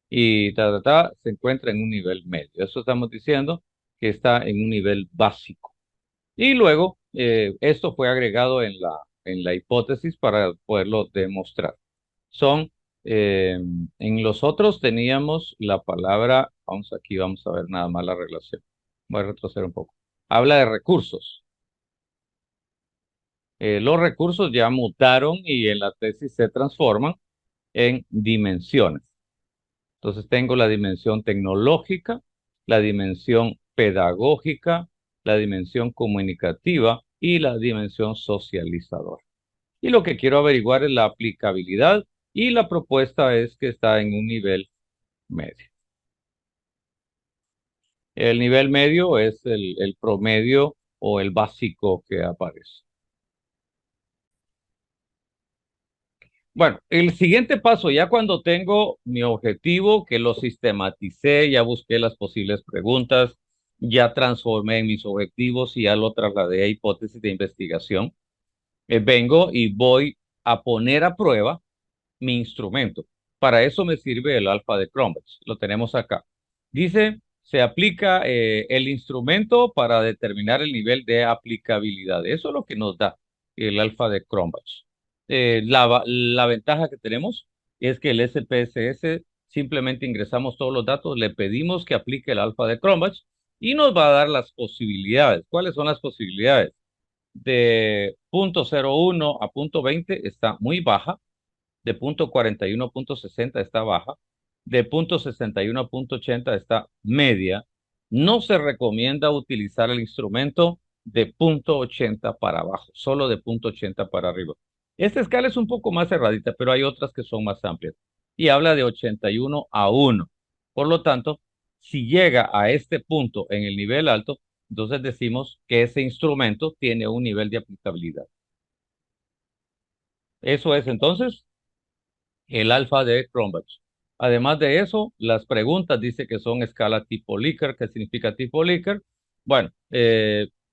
y se encuentra en un nivel medio. Eso estamos diciendo que está en un nivel básico. Y luego, esto fue agregado en la hipótesis para poderlo demostrar. Son, en los otros teníamos la palabra, vamos aquí, vamos a ver nada más la relación. Voy a retroceder un poco. Habla de recursos. Los recursos ya mutaron y en la tesis se transforman en dimensiones. Entonces tengo la dimensión tecnológica, la dimensión pedagógica, la dimensión comunicativa y la dimensión socializadora. Y lo que quiero averiguar es la aplicabilidad y la propuesta es que está en un nivel medio. El nivel medio es el promedio o el básico que aparece. Bueno, el siguiente paso, ya cuando tengo mi objetivo, que lo sistematicé, ya busqué las posibles preguntas, ya transformé en mis objetivos y ya lo trasladé a hipótesis de investigación, vengo y voy a poner a prueba mi instrumento. Para eso me sirve el alfa de Cronbach. Lo tenemos acá. Dice, se aplica el instrumento para determinar el nivel de aplicabilidad. Eso es lo que nos da el alfa de Cronbach. La ventaja que tenemos es que el SPSS simplemente ingresamos todos los datos, le pedimos que aplique el alfa de Cronbach y nos va a dar las posibilidades. ¿Cuáles son las posibilidades? De 0.01 a 0.20 está muy baja, de 0.41 a 0.60 está baja, de 0.61 a 0.80 está media. No se recomienda utilizar el instrumento de 0.80 para abajo, solo de 0.80 para arriba. Esta escala es un poco más cerradita, pero hay otras que son más amplias y habla de 81 a 1. Por lo tanto, si llega a este punto en el nivel alto, entonces decimos que ese instrumento tiene un nivel de aplicabilidad. Eso es entonces el alfa de Cronbach. Además de eso, las preguntas dice que son escala tipo Likert. ¿Qué significa tipo Likert? Bueno,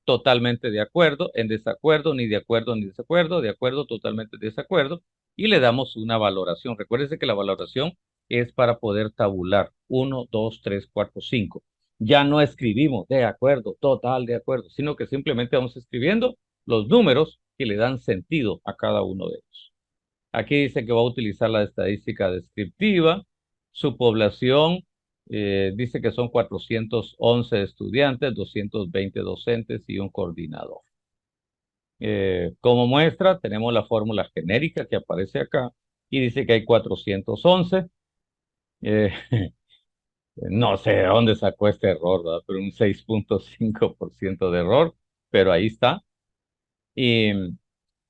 totalmente de acuerdo, en desacuerdo, ni de acuerdo, ni desacuerdo, de acuerdo, totalmente de desacuerdo, y le damos una valoración. Recuérdense que la valoración es para poder tabular 1, 2, 3, 4, 5. Ya no escribimos de acuerdo, total de acuerdo, sino que simplemente vamos escribiendo los números que le dan sentido a cada uno de ellos. Aquí dice que va a utilizar la estadística descriptiva. Su población dice que son 411 estudiantes, 220 docentes y un coordinador. Como muestra, tenemos la fórmula genérica que aparece acá y dice que hay 411. Eh, no sé de dónde sacó este error, ¿verdad? Pero un 6,5% de error, pero ahí está. Y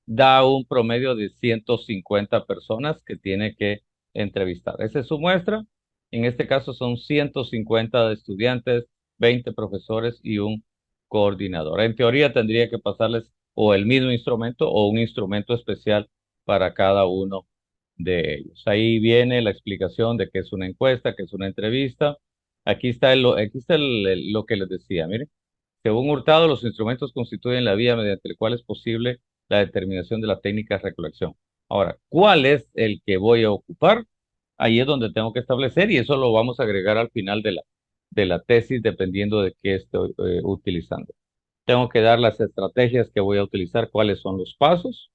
da un promedio de 150 personas que tiene que entrevistar. Esa es su muestra. En este caso son 150 estudiantes, 20 profesores y un coordinador. En teoría tendría que pasarles o el mismo instrumento o un instrumento especial para cada uno de ellos. Ahí viene la explicación de qué es una encuesta, qué es una entrevista. Aquí está lo que les decía. Miren, según Hurtado, los instrumentos constituyen la vía mediante el cual es posible la determinación de la técnica de recolección. Ahora, ¿cuál es el que voy a ocupar? Ahí es donde tengo que establecer y eso lo vamos a agregar al final de la tesis dependiendo de qué estoy utilizando. Tengo que dar las estrategias que voy a utilizar, cuáles son los pasos.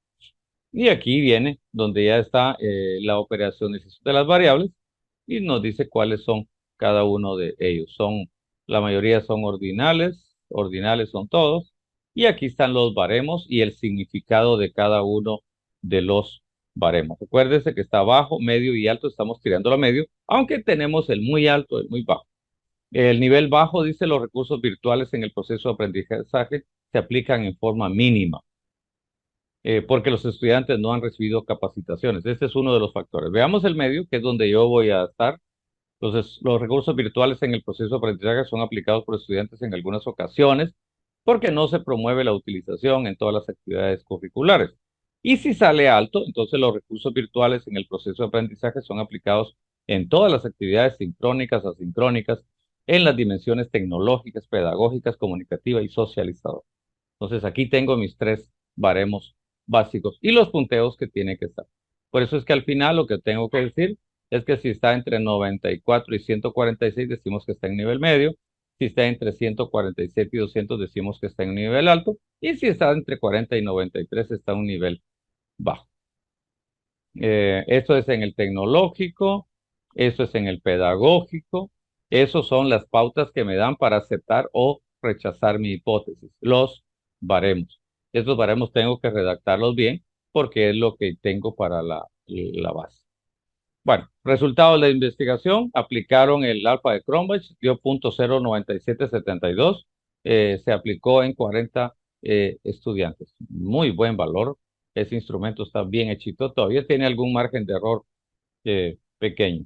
Y aquí viene donde ya está la operacionalización de las variables y nos dice cuáles son cada uno de ellos. La mayoría son ordinales son todos. Y aquí están los baremos y el significado de cada uno de los baremos. Recuérdese que está bajo, medio y alto, estamos tirando a medio, aunque tenemos el muy alto y el muy bajo. El nivel bajo dice los recursos virtuales en el proceso de aprendizaje se aplican en forma mínima porque los estudiantes no han recibido capacitaciones. Este es uno de los factores. Veamos el medio, que es donde yo voy a estar. Los recursos virtuales en el proceso de aprendizaje son aplicados por estudiantes en algunas ocasiones porque no se promueve la utilización en todas las actividades curriculares. Y si sale alto, entonces los recursos virtuales en el proceso de aprendizaje son aplicados en todas las actividades sincrónicas, asincrónicas, en las dimensiones tecnológicas, pedagógicas, comunicativas y socializadoras. Entonces aquí tengo mis tres baremos básicos y los punteos que tiene que estar. Por eso es que al final lo que tengo que decir es que si está entre 94 y 146 decimos que está en nivel medio, si está entre 147 y 200 decimos que está en un nivel alto y si está entre 40 y 93 está en un nivel bajo. Esto es en el tecnológico, eso es en el pedagógico, esos son las pautas que me dan para aceptar o rechazar mi hipótesis, los baremos. Estos baremos tengo que redactarlos bien porque es lo que tengo para la base. Bueno, resultados de la investigación, aplicaron el alfa de Cronbach, dio 0.09772, se aplicó en 40 estudiantes. Muy buen valor, ese instrumento está bien hechito, todavía tiene algún margen de error pequeño.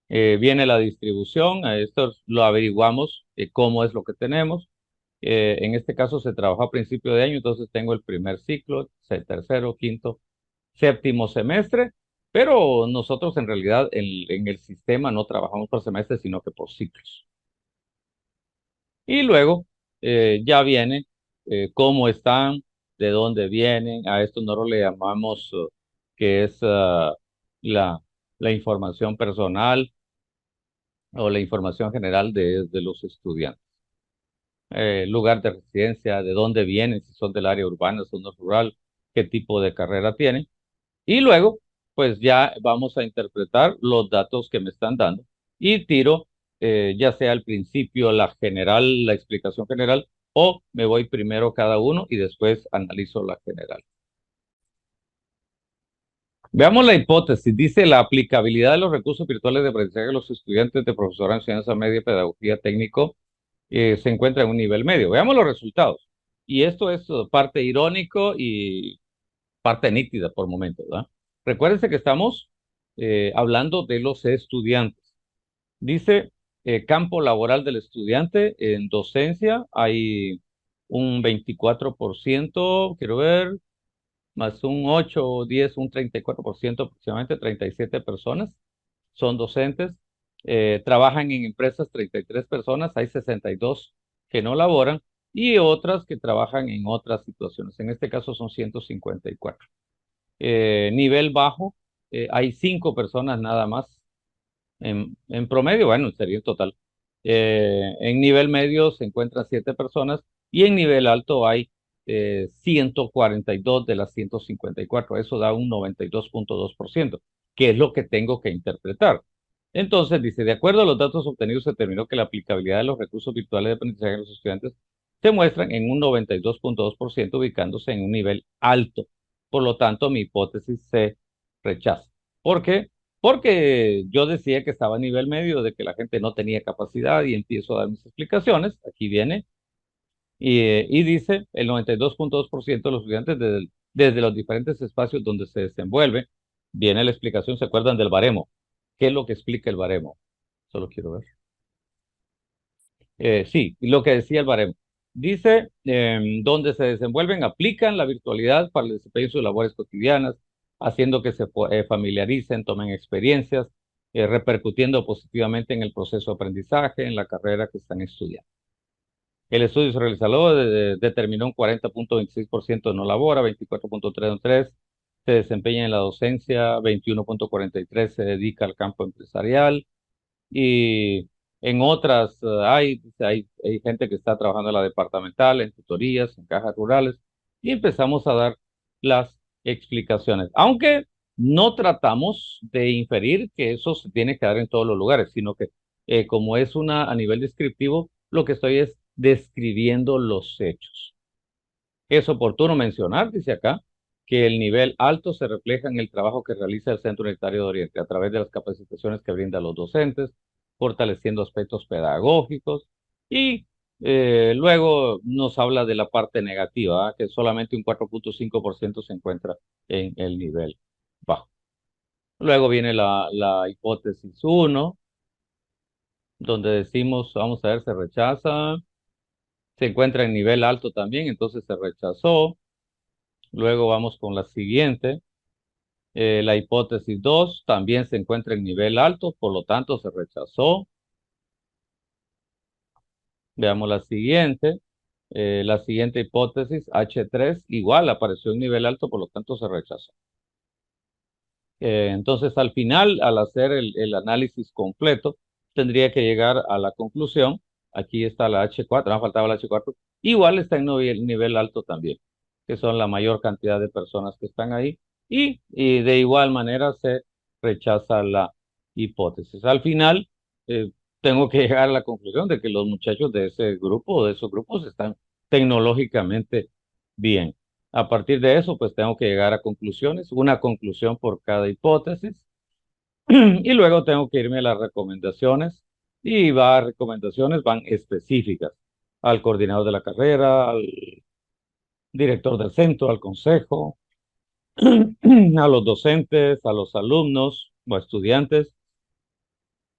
Viene la distribución, esto lo averiguamos cómo es lo que tenemos. En este caso se trabajó a principio de año, entonces tengo el primer ciclo, tercero, quinto, séptimo semestre, pero nosotros en realidad en el sistema no trabajamos por semestre, sino que por ciclos. Y luego ya viene cómo están, de dónde vienen, a esto nosotros le llamamos que es la, la información personal o la información general de los estudiantes. Lugar de residencia, de dónde vienen, si son del área urbana, zona rural, qué tipo de carrera tienen. Y luego, pues ya vamos a interpretar los datos que me están dando y tiro ya sea al principio la general, la explicación general, o me voy primero cada uno y después analizo la general. Veamos la hipótesis. Dice la aplicabilidad de los recursos virtuales de aprendizaje de los estudiantes de profesorado en enseñanza media y pedagogía técnico se encuentra en un nivel medio. Veamos los resultados. Y esto es parte irónico y parte nítida por momentos, ¿verdad? Recuérdense que estamos hablando de los estudiantes. Dice, campo laboral del estudiante en docencia, hay un 24%, quiero ver, más un 8 10, un 34% aproximadamente, 37 personas son docentes. Trabajan en empresas 33 personas, hay 62 que no laboran y otras que trabajan en otras situaciones. En este caso son 154. Nivel bajo, hay 5 personas nada más en promedio, bueno, sería el total. En nivel medio se encuentran 7 personas y en nivel alto hay 142 de las 154. Eso da un 92,2%, que es lo que tengo que interpretar. Entonces dice, de acuerdo a los datos obtenidos, se determinó que la aplicabilidad de los recursos virtuales de aprendizaje de los estudiantes se muestran en un 92.2% ubicándose en un nivel alto. Por lo tanto, mi hipótesis se rechaza. ¿Por qué? Porque yo decía que estaba a nivel medio, de que la gente no tenía capacidad y empiezo a dar mis explicaciones. Aquí viene y dice el 92.2% de los estudiantes desde los diferentes espacios donde se desenvuelve. Viene la explicación, ¿se acuerdan del baremo? ¿Qué es lo que explica el baremo? Solo quiero ver. Sí, lo que decía el baremo. Dice, donde se desenvuelven, aplican la virtualidad para el desempeño de sus labores cotidianas, haciendo que se familiaricen, tomen experiencias, repercutiendo positivamente en el proceso de aprendizaje, en la carrera que están estudiando. El estudio se realizó, determinó un 40.26% no labora, 24.33 se desempeña en la docencia, 21.43 se dedica al campo empresarial, y en otras hay gente que está trabajando en la departamental, en tutorías, en cajas rurales, y empezamos a dar las explicaciones. Aunque no tratamos de inferir que eso se tiene que dar en todos los lugares, sino que como es una a nivel descriptivo, lo que estoy es describiendo los hechos. Es oportuno mencionar, dice acá, que el nivel alto se refleja en el trabajo que realiza el Centro Unitario de Oriente a través de las capacitaciones que brinda a los docentes, fortaleciendo aspectos pedagógicos y luego nos habla de la parte negativa, que solamente un 4.5% se encuentra en el nivel bajo. Luego viene la hipótesis uno, donde decimos, vamos a ver, se rechaza, se encuentra en nivel alto también, entonces se rechazó. Luego vamos con la siguiente. La hipótesis 2 también se encuentra en nivel alto, por lo tanto se rechazó. Veamos la siguiente. La siguiente hipótesis, H3, igual apareció en nivel alto, por lo tanto se rechazó. Entonces, al final, al hacer el análisis completo, tendría que llegar a la conclusión. Aquí está la H4, me faltaba la H4. Igual está en nivel alto también, que son la mayor cantidad de personas que están ahí. Y de igual manera se rechaza la hipótesis. Al final, eh, tengo que llegar a la conclusión de que los muchachos de ese grupo, de esos grupos, están tecnológicamente bien. A partir de eso, pues tengo que llegar a conclusiones, una conclusión por cada hipótesis, y luego tengo que irme a las recomendaciones, y recomendaciones van específicas al coordinador de la carrera, al director del centro, al consejo, a los docentes, a los alumnos o estudiantes,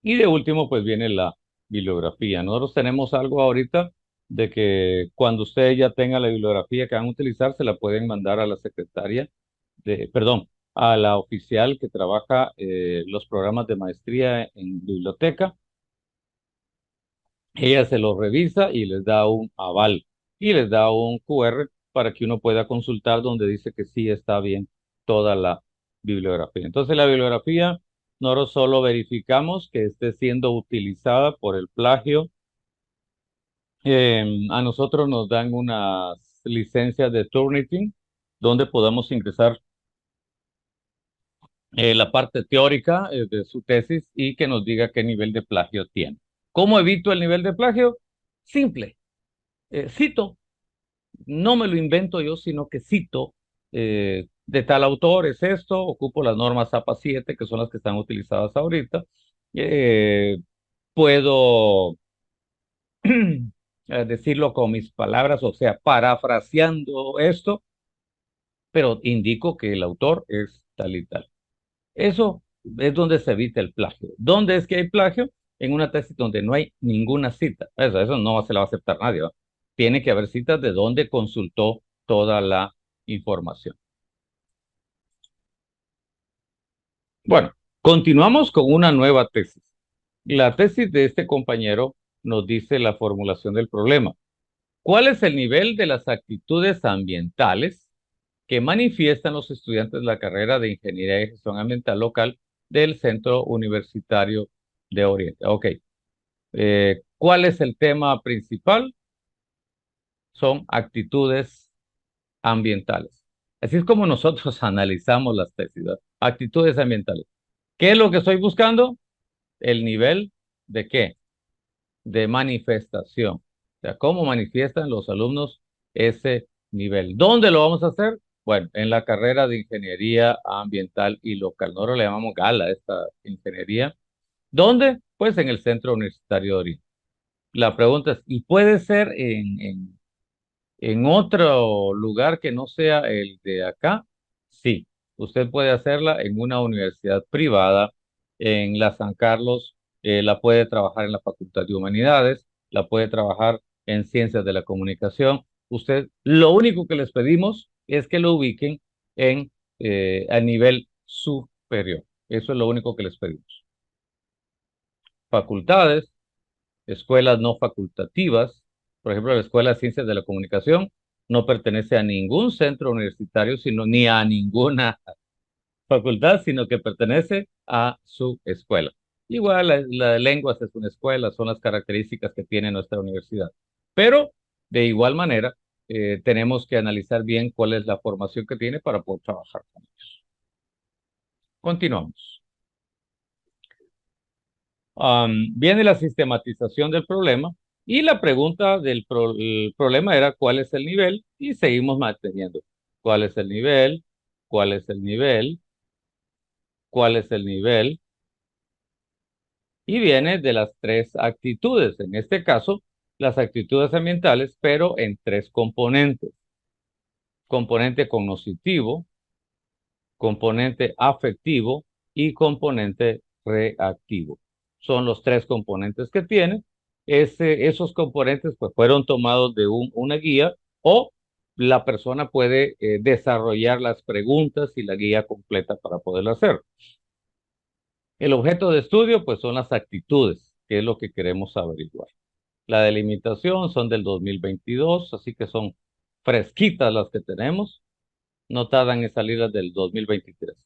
y de último, pues viene la bibliografía. Nosotros tenemos algo ahorita de que cuando ustedes ya tengan la bibliografía que van a utilizar, se la pueden mandar a la secretaria perdón, a la oficial que trabaja los programas de maestría en biblioteca. Ella se los revisa y les da un aval y les da un QR para que uno pueda consultar donde dice que sí está bien toda la bibliografía. Entonces la bibliografía, nosotros solo verificamos que esté siendo utilizada por el plagio. A nosotros nos dan unas licencias de Turnitin donde podamos ingresar la parte teórica de su tesis y que nos diga qué nivel de plagio tiene. ¿Cómo evito el nivel de plagio? Simple. Cito, no me lo invento yo, sino que cito de tal autor es esto, ocupo las normas APA 7, que son las que están utilizadas ahorita. Eh, Puedo decirlo con mis palabras, o sea, parafraseando esto, pero indico que el autor es tal y tal. Eso es donde se evita el plagio. ¿Dónde es que hay plagio? En una tesis donde no hay ninguna cita. Eso no se la va a aceptar nadie, ¿va? Tiene que haber citas de donde consultó toda la información. Bueno, continuamos con una nueva tesis. La tesis de este compañero nos dice la formulación del problema. ¿Cuál es el nivel de las actitudes ambientales que manifiestan los estudiantes de la carrera de Ingeniería y Gestión Ambiental Local del Centro Universitario de Oriente? Ok. ¿Cuál es el tema principal? Son actitudes ambientales. Así es como nosotros analizamos las tesis, ¿verdad? Actitudes ambientales. ¿Qué es lo que estoy buscando? El nivel de qué? De manifestación. sea, cómo manifiestan los alumnos ese nivel. ¿Dónde lo vamos a hacer? Bueno, en la carrera de Ingeniería Ambiental y Local. Nosotros le llamamos GALA a esta ingeniería. ¿Dónde? Pues en el Centro Universitario de Oruro. La pregunta es, ¿y puede ser en otro lugar que no sea el de acá? Sí, usted puede hacerla en una universidad privada, en la San Carlos, la puede trabajar en la Facultad de Humanidades, la puede trabajar en Ciencias de la Comunicación. Usted, lo único que les pedimos es que lo ubiquen en a nivel superior. Eso es lo único que les pedimos. Facultades, escuelas no facultativas. Por ejemplo, la Escuela de Ciencias de la Comunicación no pertenece a ningún centro universitario, sino ni a ninguna facultad, sino que pertenece a su escuela. Igual la de lenguas es una escuela, son las características que tiene nuestra universidad. Pero de igual manera, tenemos que analizar bien cuál es la formación que tiene para poder trabajar con ellos. Continuamos. Viene la sistematización del problema y la pregunta el problema era cuál es el nivel y seguimos manteniendo. ¿Cuál es el nivel? ¿Cuál es el nivel? ¿Cuál es el nivel? Y viene de las tres actitudes, en este caso, las actitudes ambientales, pero en tres componentes. Componente cognoscitivo, componente afectivo y componente reactivo. Son los tres componentes que tiene. Esos componentes pues, fueron tomados de una guía o la persona puede desarrollar las preguntas y la guía completa para poderlo hacer. El objeto de estudio pues son las actitudes, que es lo que queremos averiguar. La delimitación son del 2022, así que son fresquitas las que tenemos, no tardan en salir las del 2023.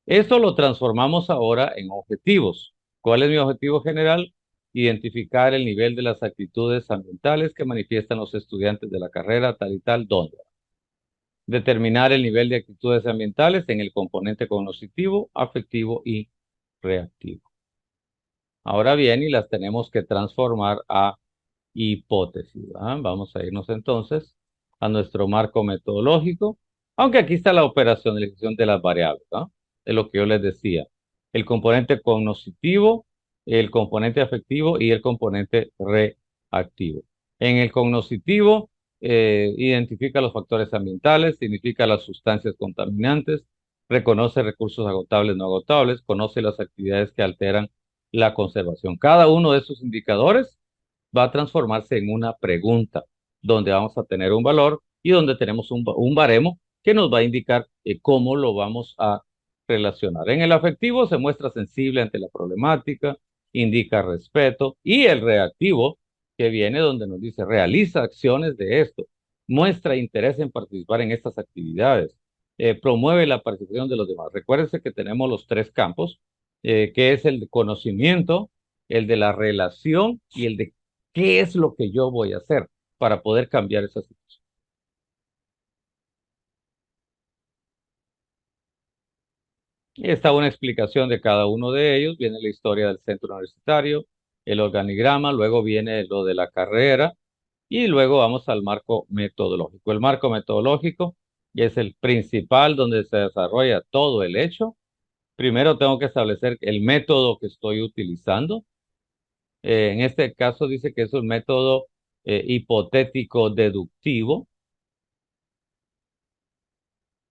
Esto lo transformamos ahora en objetivos. ¿Cuál es mi objetivo general? Identificar el nivel de las actitudes ambientales que manifiestan los estudiantes de la carrera tal y tal, ¿dónde? Determinar el nivel de actitudes ambientales en el componente cognoscitivo, afectivo y reactivo. Ahora bien, y las tenemos que transformar a hipótesis. Vamos a irnos entonces a nuestro marco metodológico, aunque aquí está la operacionalización de las variables, ¿no? Es lo que yo les decía. El componente cognoscitivo, el componente afectivo y el componente reactivo. En el cognoscitivo, identifica los factores ambientales, significa las sustancias contaminantes, reconoce recursos agotables, no agotables, conoce las actividades que alteran la conservación. Cada uno de esos indicadores va a transformarse en una pregunta, donde vamos a tener un valor y donde tenemos un baremo que nos va a indicar cómo lo vamos a relacionar. En el afectivo se muestra sensible ante la problemática, indica respeto, y el reactivo, que viene donde nos dice realiza acciones de esto, muestra interés en participar en estas actividades, promueve la participación de los demás. Recuérdense que tenemos los tres campos, que es el de conocimiento, el de la relación y el de qué es lo que yo voy a hacer para poder cambiar esa situación. Y está una explicación de cada uno de ellos. Viene la historia del centro universitario, el organigrama, luego viene lo de la carrera y luego vamos al marco metodológico. El marco metodológico es el principal donde se desarrolla todo el hecho. Primero tengo que establecer el método que estoy utilizando. En este caso dice que es un método hipotético deductivo.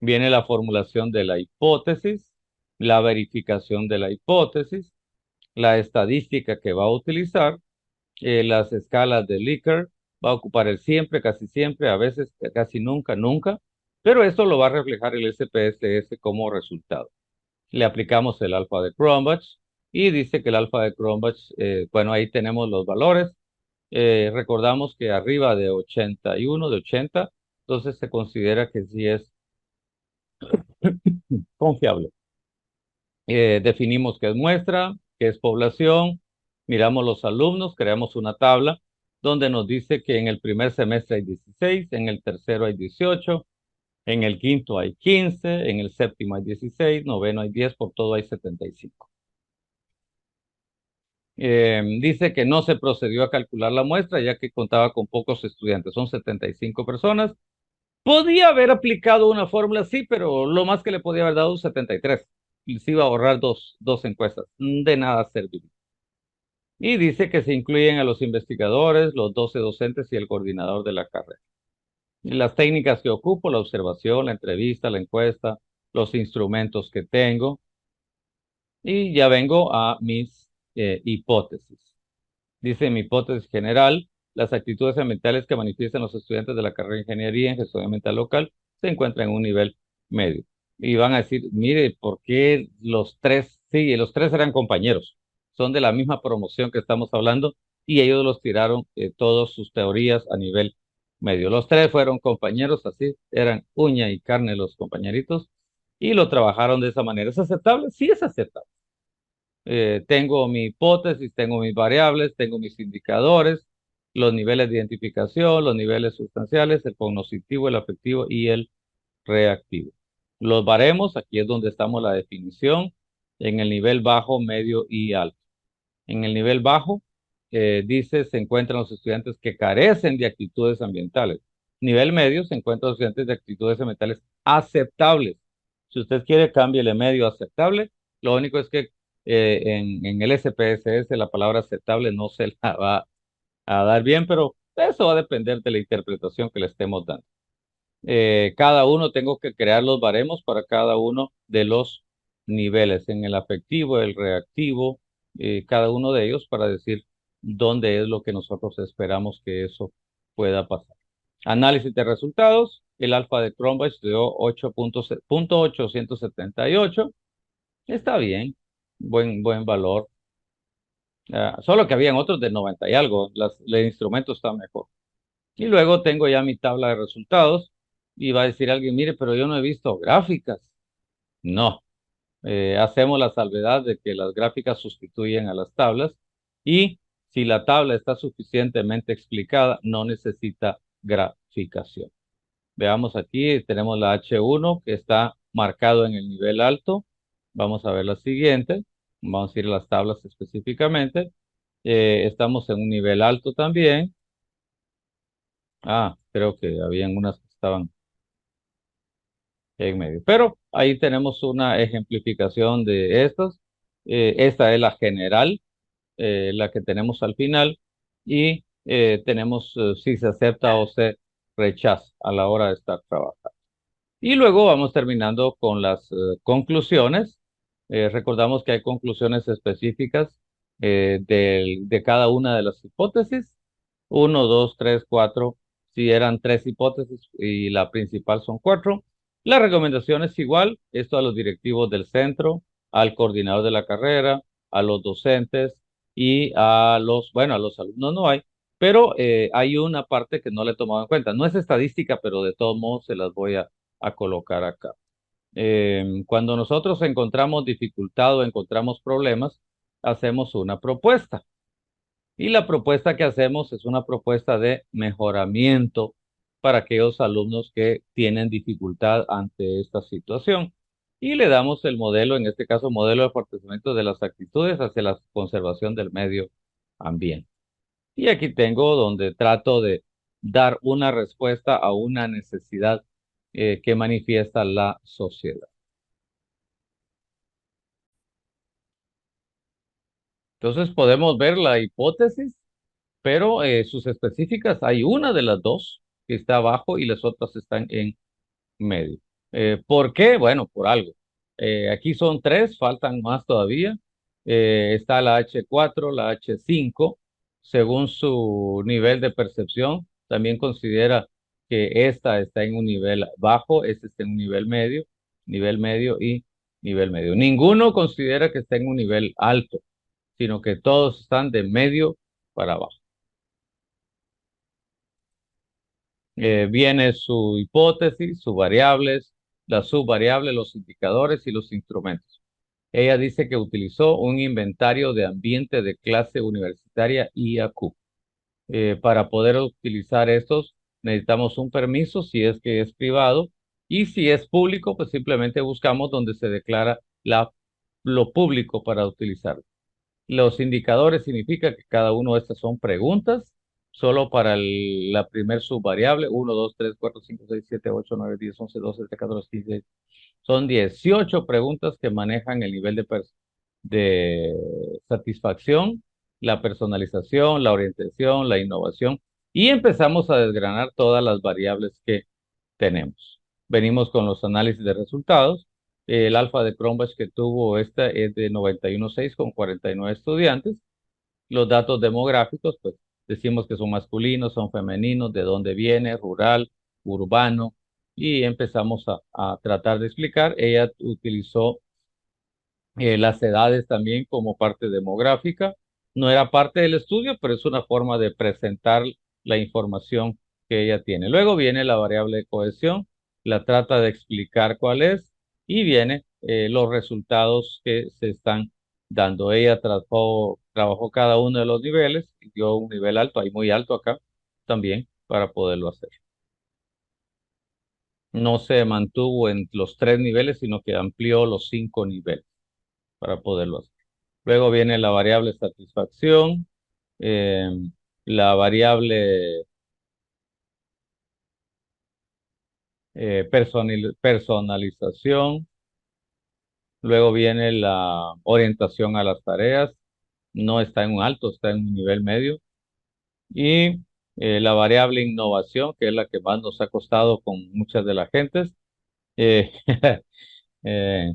Viene la formulación de la hipótesis, la verificación de la hipótesis, la estadística que va a utilizar, las escalas de Likert, va a ocupar el siempre, a veces casi nunca, nunca, pero esto lo va a reflejar el SPSS como resultado. Le aplicamos el alfa de Cronbach y dice que el alfa de Cronbach, bueno, ahí tenemos los valores. Recordamos que arriba de 81, de 80, entonces se considera que sí es confiable. Definimos qué es muestra, qué es población, miramos los alumnos, creamos una tabla donde nos dice que en el primer semestre hay 16, en el tercero hay 18, en el quinto hay 15, en el séptimo hay 16, noveno hay 10, por todo hay 75. Dice que no se procedió a calcular la muestra ya que contaba con pocos estudiantes, son 75 personas. Podía haber aplicado una fórmula, sí, pero lo más que le podía haber dado 73. Y se iba a ahorrar dos encuestas. De nada serviría. Y dice que se incluyen a los investigadores, los 12 docentes y el coordinador de la carrera. Y las técnicas que ocupo, la observación, la entrevista, la encuesta, los instrumentos que tengo. Y ya vengo a mis hipótesis. Dice mi hipótesis general, las actitudes ambientales que manifiestan los estudiantes de la carrera de ingeniería en gestión ambiental local se encuentran en un nivel medio. Y van a decir, mire, ¿por qué los tres? Sí, los tres eran compañeros, son de la misma promoción que estamos hablando y ellos los tiraron todas sus teorías a nivel medio. Los tres fueron compañeros, así, eran uña y carne los compañeritos y lo trabajaron de esa manera. ¿Es aceptable? Sí, es aceptable. Tengo mi hipótesis, tengo mis variables, tengo mis indicadores, los niveles de identificación, los niveles sustanciales, el cognoscitivo, el afectivo y el reactivo. Los baremos, aquí es donde estamos la definición, en el nivel bajo, medio y alto. En el nivel bajo, dice, se encuentran los estudiantes que carecen de actitudes ambientales. Nivel medio, se encuentran los estudiantes de actitudes ambientales aceptables. Si usted quiere, cámbiele medio a aceptable. Lo único es que en el SPSS la palabra aceptable no se la va a dar bien, pero eso va a depender de la interpretación que le estemos dando. Cada uno tengo que crear los baremos para cada uno de los niveles, en el afectivo, el reactivo, cada uno de ellos para decir dónde es lo que nosotros esperamos que eso pueda pasar. Análisis de resultados, el alfa de Cronbach dio 8.878, está bien, buen valor. Solo que habían otros de 90 y algo, el instrumento está mejor. Y luego tengo ya mi tabla de resultados y va a decir alguien, mire, pero yo no he visto gráficas. No, hacemos la salvedad de que las gráficas sustituyen a las tablas y si la tabla está suficientemente explicada, no necesita graficación. Veamos aquí, tenemos la H1 que está marcado en el nivel alto. Vamos a ver la siguiente. Vamos a ir a las tablas específicamente. Estamos en un nivel alto también. Creo que habían unas que estaban en medio. Pero ahí tenemos una ejemplificación de estas. Esta es la general, la que tenemos al final. Y tenemos si se acepta o se rechaza a la hora de estar trabajando. Y luego vamos terminando con las conclusiones. Recordamos que hay conclusiones específicas de cada una de las hipótesis. Uno, dos, tres, cuatro. Si eran tres hipótesis y la principal son cuatro. La recomendación es igual. Esto a los directivos del centro, al coordinador de la carrera, a los docentes y bueno, a los alumnos no hay. Pero hay una parte que no le he tomado en cuenta. No es estadística, pero de todos modos se las voy a colocar acá. Cuando nosotros encontramos dificultad o encontramos problemas, hacemos una propuesta. Y la propuesta que hacemos es una propuesta de mejoramiento para aquellos alumnos que tienen dificultad ante esta situación. Y le damos el modelo, en este caso, modelo de fortalecimiento de las actitudes hacia la conservación del medio ambiente. Y aquí tengo donde trato de dar una respuesta a una necesidad que manifiesta la sociedad. Entonces podemos ver la hipótesis, pero sus específicas, hay una de las dos que está abajo y las otras están en medio. ¿Por qué? Bueno, por algo. Aquí son tres, faltan más todavía. Está la H4, la H5, según su nivel de percepción. También considera que esta está en un nivel bajo, este está en un nivel medio y nivel medio. Ninguno considera que está en un nivel alto, sino que todos están de medio para abajo. Viene su hipótesis, sus variables, las subvariables, los indicadores y los instrumentos. Ella dice que utilizó un inventario de ambiente de clase universitaria IAQ. Para poder utilizar estos, necesitamos un permiso si es que es privado y si es público, pues simplemente buscamos donde se declara lo público para utilizarlo. Los indicadores significa que cada uno de estas son preguntas, solo para la primer subvariable, 1, 2, 3, 4, 5, 6, 7, 8, 9, 10, 11, 12, 13, 14, 15. Son 18 preguntas que manejan el nivel de satisfacción, la personalización, la orientación, la innovación, y empezamos a desgranar todas las variables que tenemos. Venimos con los análisis de resultados. El alfa de Cronbach que tuvo esta es de 91.6 con 49 estudiantes. Los datos demográficos, pues decimos que son masculinos, son femeninos, de dónde viene, rural, urbano, y empezamos a tratar de explicar. Ella utilizó las edades también como parte demográfica. No era parte del estudio, pero es una forma de presentar la información que ella tiene. Luego viene la variable de cohesión, la trata de explicar cuál es y viene los resultados que se están dando. Ella trabajó cada uno de los niveles y dio un nivel alto, hay muy alto acá también para poderlo hacer. No se mantuvo en los 3 niveles, sino que amplió los 5 niveles para poderlo hacer. Luego viene la variable satisfacción, eh, la variable personalización, luego viene la orientación a las tareas, no está en un alto, está en un nivel medio, y la variable innovación, que es la que más nos ha costado con muchas de las gentes. eh,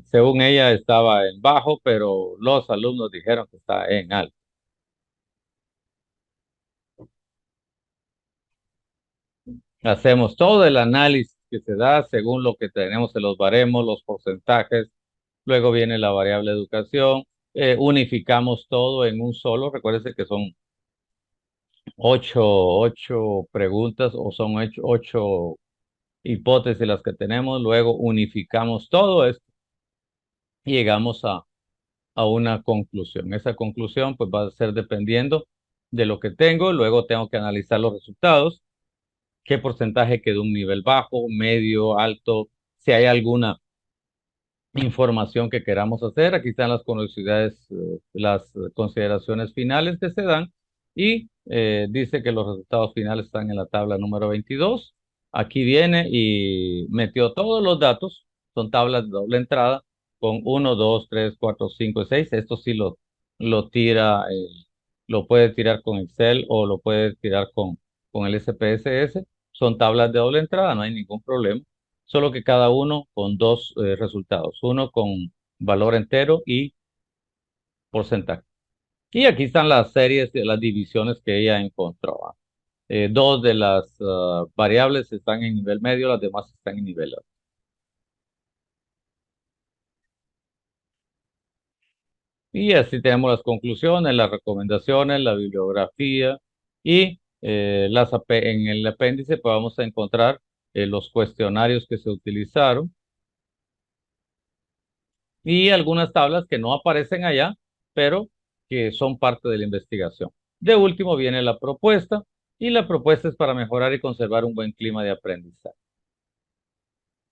según ella estaba en bajo, pero los alumnos dijeron que está en alto. Hacemos todo el análisis que se da según lo que tenemos en los baremos, los porcentajes. Luego viene la variable educación. Unificamos todo en un solo. Recuérdense que son ocho preguntas o son ocho hipótesis las que tenemos. Luego unificamos todo esto y llegamos a una conclusión. Esa conclusión pues va a ser dependiendo de lo que tengo. Luego tengo que analizar los resultados. ¿Qué porcentaje quedó un nivel bajo, medio, alto? Si hay alguna información que queramos hacer, aquí están las curiosidades, las consideraciones finales que se dan y dice que los resultados finales están en la tabla número 22. Aquí viene y metió todos los datos, son tablas de doble entrada con 1, 2, 3, 4, 5, 6. Esto sí lo tira, lo puede tirar con Excel o lo puede tirar con el SPSS. Son tablas de doble entrada, no hay ningún problema, solo que cada uno con dos resultados, uno con valor entero y porcentaje. Y aquí están las series de las divisiones que ella encontró. Dos de las variables están en nivel medio, las demás están en nivel alto. Y así tenemos las conclusiones, las recomendaciones, la bibliografía y en el apéndice pues vamos a encontrar los cuestionarios que se utilizaron y algunas tablas que no aparecen allá, pero que son parte de la investigación. De último viene la propuesta, y la propuesta es para mejorar y conservar un buen clima de aprendizaje.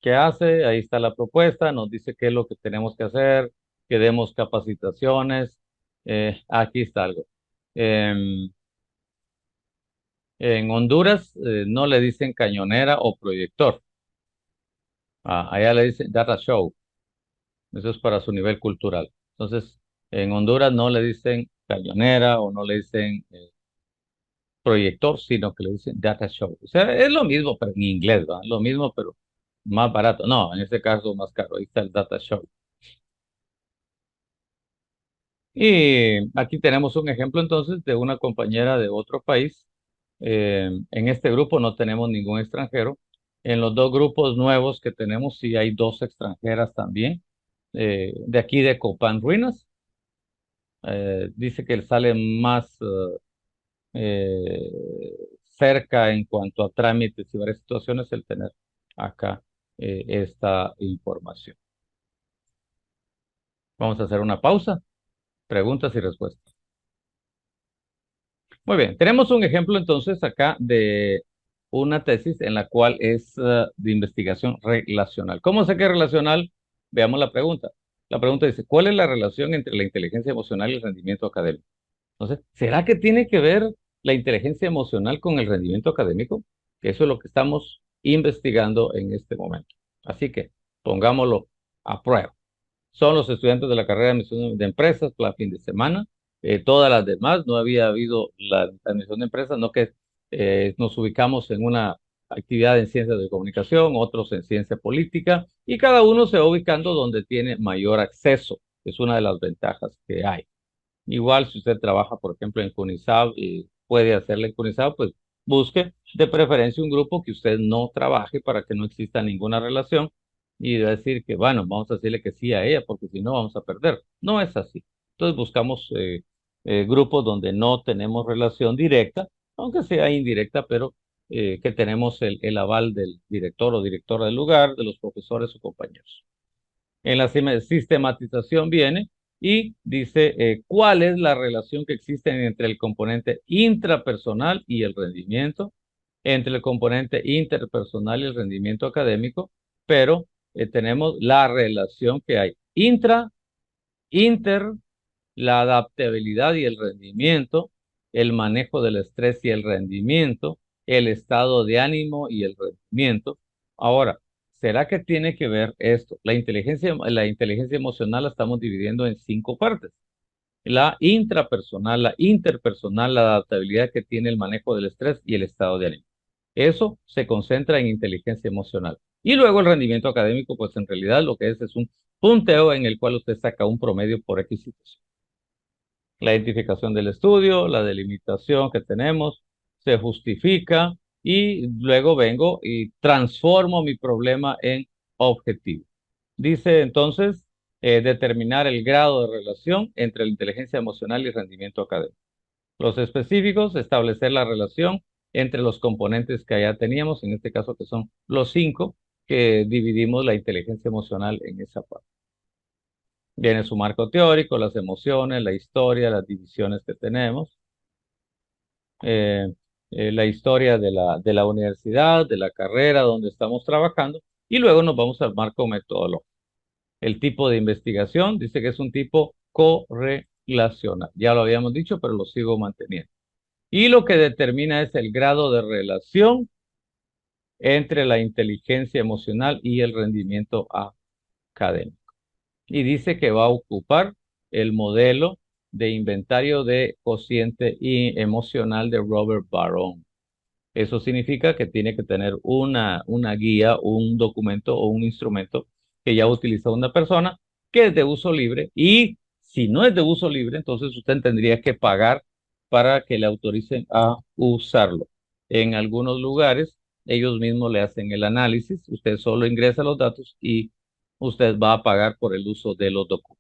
¿Qué hace? Ahí está la propuesta, nos dice qué es lo que tenemos que hacer, que demos capacitaciones. Aquí está algo. Em, en Honduras no le dicen cañonera o proyector. Allá le dicen data show. Eso es para su nivel cultural. Entonces, en Honduras no le dicen cañonera o no le dicen proyector, sino que le dicen data show. O sea, es lo mismo, pero en inglés, ¿va? Lo mismo, pero más barato. No, en este caso más caro. Ahí está el data show. Y aquí tenemos un ejemplo entonces de una compañera de otro país. En este grupo no tenemos ningún extranjero. En los dos grupos nuevos que tenemos, sí hay dos extranjeras también. De aquí de Copán Ruinas. Dice que sale más cerca en cuanto a trámites y varias situaciones el tener acá esta información. Vamos a hacer una pausa, preguntas y respuestas. Muy bien, tenemos un ejemplo entonces acá de una tesis en la cual es de investigación relacional. ¿Cómo sé que es relacional? Veamos la pregunta. La pregunta dice, ¿cuál es la relación entre la inteligencia emocional y el rendimiento académico? Entonces, ¿será que tiene que ver la inteligencia emocional con el rendimiento académico? Que eso es lo que estamos investigando en este momento. Así que pongámoslo a prueba. Son los estudiantes de la carrera de admisión de empresas para fin de semana. Todas las demás, no había habido la admisión de empresas, no que nos ubicamos en una actividad en ciencias de comunicación, otros en ciencia política, y cada uno se va ubicando donde tiene mayor acceso. Es una de las ventajas que hay. Igual si usted trabaja, por ejemplo, en CUNISAB y puede hacerle en CUNISAB, pues busque de preferencia un grupo que usted no trabaje para que no exista ninguna relación y decir que, bueno, vamos a decirle que sí a ella porque si no vamos a perder. No es así. Entonces buscamos grupos donde no tenemos relación directa, aunque sea indirecta, pero que tenemos el aval del director o directora del lugar, de los profesores o compañeros. En la sistematización viene y dice cuál es la relación que existe entre el componente intrapersonal y el rendimiento, entre el componente interpersonal y el rendimiento académico, pero tenemos la relación que hay inter, la adaptabilidad y el rendimiento, el manejo del estrés y el rendimiento, el estado de ánimo y el rendimiento. Ahora, ¿será que tiene que ver esto? La inteligencia emocional la estamos dividiendo en 5 partes. La intrapersonal, la interpersonal, la adaptabilidad que tiene el manejo del estrés y el estado de ánimo. Eso se concentra en inteligencia emocional. Y luego el rendimiento académico, pues en realidad lo que es un punteo en el cual usted saca un promedio por requisitos. La identificación del estudio, la delimitación que tenemos, se justifica y luego vengo y transformo mi problema en objetivo. Dice entonces determinar el grado de relación entre la inteligencia emocional y el rendimiento académico. Los específicos, establecer la relación entre los componentes que ya teníamos, en este caso que son los 5, que dividimos la inteligencia emocional en esa parte. Viene su marco teórico, las emociones, la historia, las divisiones que tenemos, eh, la historia de la universidad, de la carrera donde estamos trabajando, y luego nos vamos al marco metodológico. El tipo de investigación dice que es un tipo correlacional. Ya lo habíamos dicho, pero lo sigo manteniendo. Y lo que determina es el grado de relación entre la inteligencia emocional y el rendimiento académico. Y dice que va a ocupar el modelo de inventario de cociente y emocional de Robert Barron. Eso significa que tiene que tener una guía, un documento o un instrumento que ya utilizó una persona que es de uso libre y si no es de uso libre, entonces usted tendría que pagar para que le autoricen a usarlo. En algunos lugares, ellos mismos le hacen el análisis, usted solo ingresa los datos y usted va a pagar por el uso de los documentos.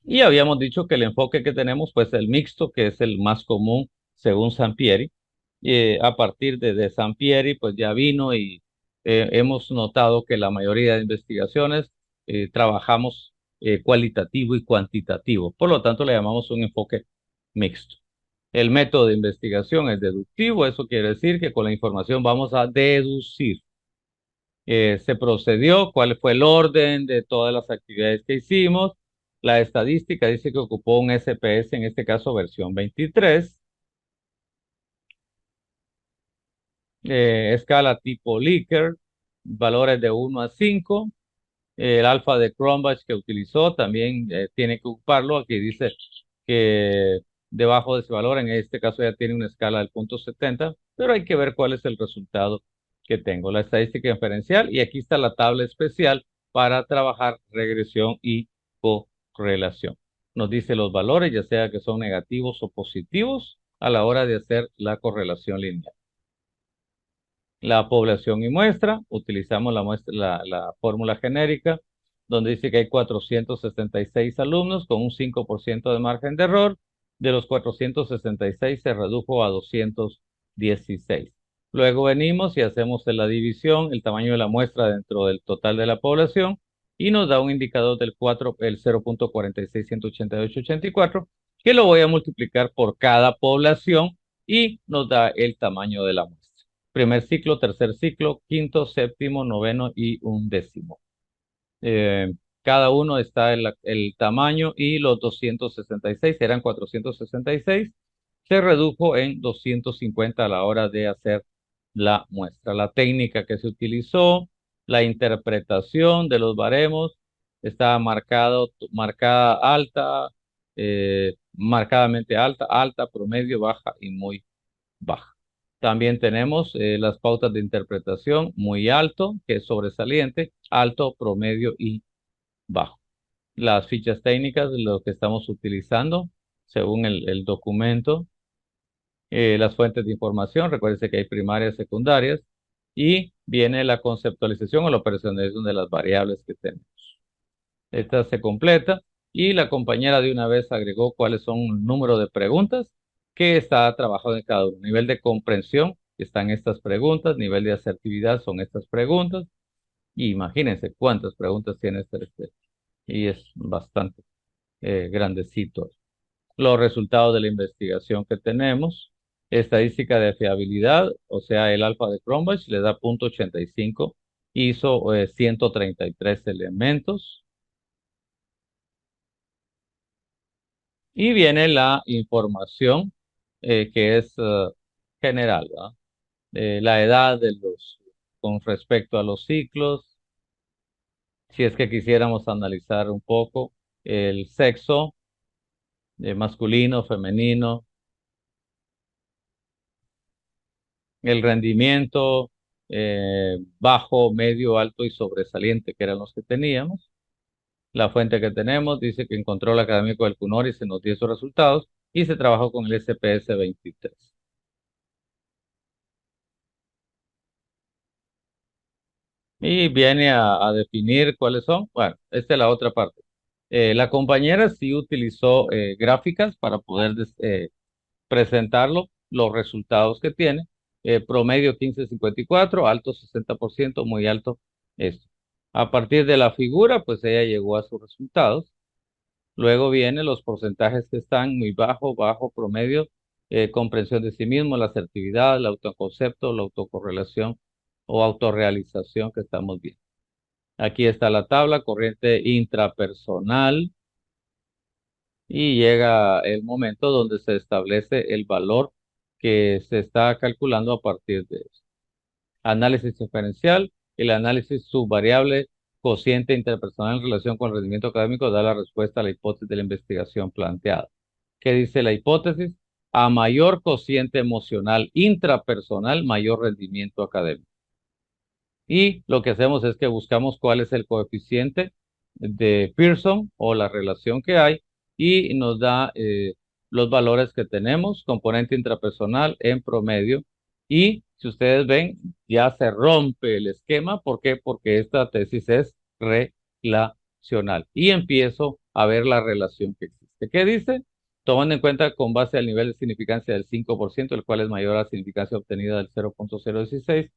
Y habíamos dicho que el enfoque que tenemos, pues el mixto, que es el más común según Sampieri. A partir de Sampieri, pues ya vino y hemos notado que la mayoría de investigaciones trabajamos cualitativo y cuantitativo. Por lo tanto, le llamamos un enfoque mixto. El método de investigación es deductivo, eso quiere decir que con la información vamos a deducir. Se procedió, cuál fue el orden de todas las actividades que hicimos. La estadística dice que ocupó un SPS, en este caso versión 23. Escala tipo Likert, valores de 1 a 5. El alfa de Cronbach que utilizó también tiene que ocuparlo. Aquí dice que debajo de ese valor, en este caso ya tiene una escala del punto 70, pero hay que ver cuál es el resultado que tengo. La estadística inferencial y aquí está la tabla especial para trabajar regresión y correlación. Nos dice los valores, ya sea que son negativos o positivos, a la hora de hacer la correlación lineal. La población y muestra, utilizamos la fórmula genérica, donde dice que hay 466 alumnos con un 5% de margen de error. De los 466 se redujo a 216. Luego venimos y hacemos la división, el tamaño de la muestra dentro del total de la población, y nos da un indicador del 0.4618884, que lo voy a multiplicar por cada población y nos da el tamaño de la muestra. Primer ciclo, tercer ciclo, quinto, séptimo, noveno y undécimo. Cada uno está el tamaño y los 266 eran 466. Se redujo en 250 a la hora de hacer la muestra. La técnica que se utilizó, la interpretación de los baremos, está marcada alta, marcadamente alta, alta, promedio, baja y muy baja. También tenemos las pautas de interpretación, muy alto, que es sobresaliente, alto, promedio y bajo. Las fichas técnicas de lo que estamos utilizando según el documento, las fuentes de información, recuérdense que hay primarias, secundarias, y viene la conceptualización o la operacionalización de las variables que tenemos. Esta se completa y la compañera de una vez agregó cuáles son el número de preguntas que está trabajando en cada uno. Nivel de comprensión, están estas preguntas, nivel de asertividad son estas preguntas, y imagínense cuántas preguntas tiene este, y es bastante grandecito. Los resultados de la investigación que tenemos, estadística de fiabilidad, o sea, el alfa de Cronbach le da 0.85, hizo 133 elementos. Y viene la información que es general, ¿verdad? La edad de con respecto a los ciclos, si es que quisiéramos analizar un poco el sexo, masculino, femenino, el rendimiento, bajo, medio, alto y sobresaliente, que eran los que teníamos. La fuente que tenemos dice que encontró el académico del CUNOR y se nos dio esos resultados y se trabajó con el SPS 23. Y viene a definir cuáles son. Bueno, esta es la otra parte. La compañera sí utilizó gráficas para poder presentarlo, los resultados que tiene. Promedio 15.54, alto 60%, muy alto esto. A partir de la figura, pues ella llegó a sus resultados. Luego vienen los porcentajes que están muy bajo, bajo, promedio, comprensión de sí mismo, la asertividad, el autoconcepto, la autocorrelación o autorrealización que estamos viendo. Aquí está la tabla, corriente intrapersonal, y llega el momento donde se establece el valor que se está calculando a partir de eso. Análisis diferencial, el análisis subvariable cociente interpersonal en relación con el rendimiento académico da la respuesta a la hipótesis de la investigación planteada. ¿Qué dice la hipótesis? A mayor cociente emocional intrapersonal, mayor rendimiento académico. Y lo que hacemos es que buscamos cuál es el coeficiente de Pearson o la relación que hay y nos da los valores que tenemos, componente intrapersonal en promedio. Y si ustedes ven, ya se rompe el esquema. ¿Por qué? Porque esta tesis es relacional. Y empiezo a ver la relación que existe. ¿Qué dice? Tomando en cuenta con base al nivel de significancia del 5%, el cual es mayor a la significancia obtenida del 0.016,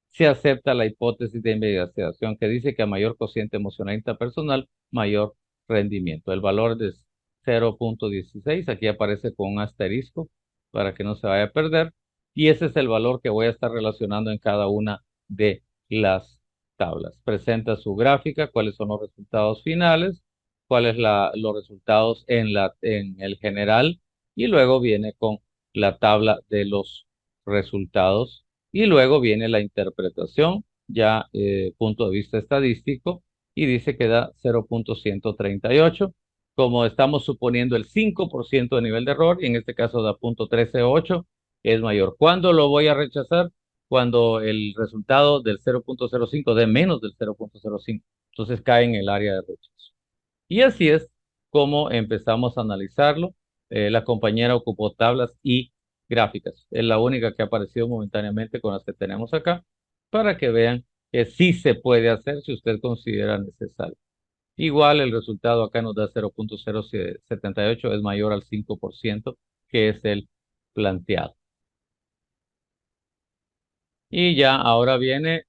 se acepta la hipótesis de investigación que dice que a mayor cociente emocional interpersonal, mayor rendimiento. El valor de 0.16, aquí aparece con un asterisco para que no se vaya a perder, y ese es el valor que voy a estar relacionando en cada una de las tablas. Presenta su gráfica, cuáles son los resultados finales, cuáles los resultados en el general, y luego viene con la tabla de los resultados y luego viene la interpretación, ya punto de vista estadístico, y dice que da 0.138. Como estamos suponiendo el 5% de nivel de error, y en este caso da 0.138, es mayor. ¿Cuándo lo voy a rechazar? Cuando el resultado del 0.05 dé menos del 0.05. Entonces cae en el área de rechazo. Y así es como empezamos a analizarlo. La compañera ocupó tablas y gráficas. Es la única que ha aparecido momentáneamente con las que tenemos acá para que vean que sí se puede hacer si usted considera necesario. Igual el resultado acá nos da 0.078, es mayor al 5%, que es el planteado. Y ya ahora viene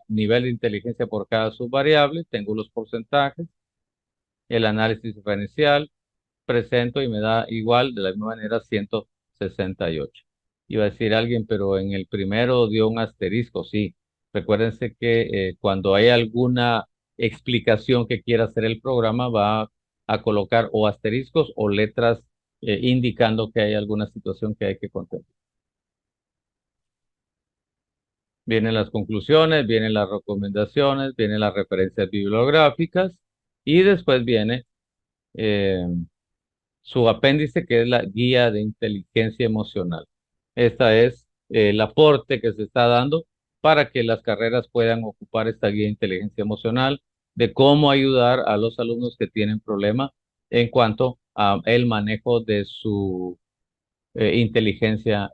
nivel de inteligencia por cada subvariable. Tengo los porcentajes, el análisis diferencial, presento y me da igual, de la misma manera, 168. Iba a decir alguien, pero en el primero dio un asterisco, sí. Recuérdense que cuando hay alguna explicación que quiera hacer el programa, va a colocar o asteriscos o letras indicando que hay alguna situación que hay que contemplar. Vienen las conclusiones, vienen las recomendaciones, vienen las referencias bibliográficas y después viene eh, su apéndice, que es la guía de inteligencia emocional. Esta es el aporte que se está dando para que las carreras puedan ocupar esta guía de inteligencia emocional, de cómo ayudar a los alumnos que tienen problemas en cuanto a el manejo de su inteligencia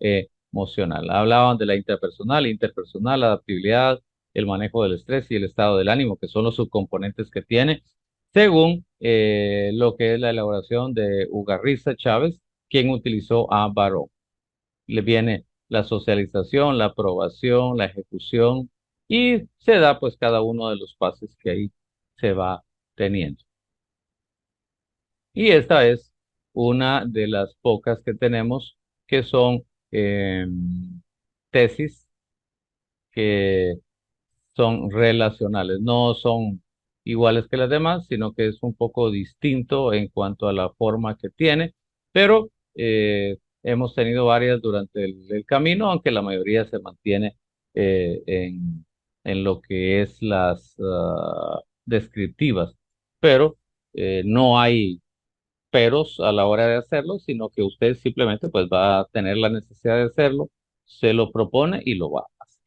emocional. Hablaban de la interpersonal, adaptabilidad, el manejo del estrés y el estado del ánimo, que son los subcomponentes que tiene, según lo que es la elaboración de Ugarriza Chávez, quien utilizó a Baró. Le viene la socialización, la aprobación, la ejecución y se da pues cada uno de los pasos que ahí se va teniendo. Y esta es una de las pocas que tenemos que son tesis que son relacionales, no son iguales que las demás, sino que es un poco distinto en cuanto a la forma que tiene, pero hemos tenido varias durante el camino, aunque la mayoría se mantiene en lo que es las descriptivas, pero no hay peros a la hora de hacerlo, sino que usted simplemente pues va a tener la necesidad de hacerlo, se lo propone y lo va a hacer.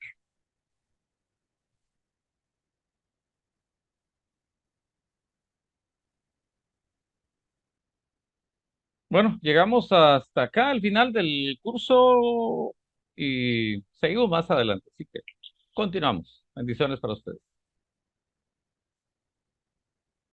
Bueno, llegamos hasta acá al final del curso y seguimos más adelante, así que continuamos. Bendiciones para ustedes.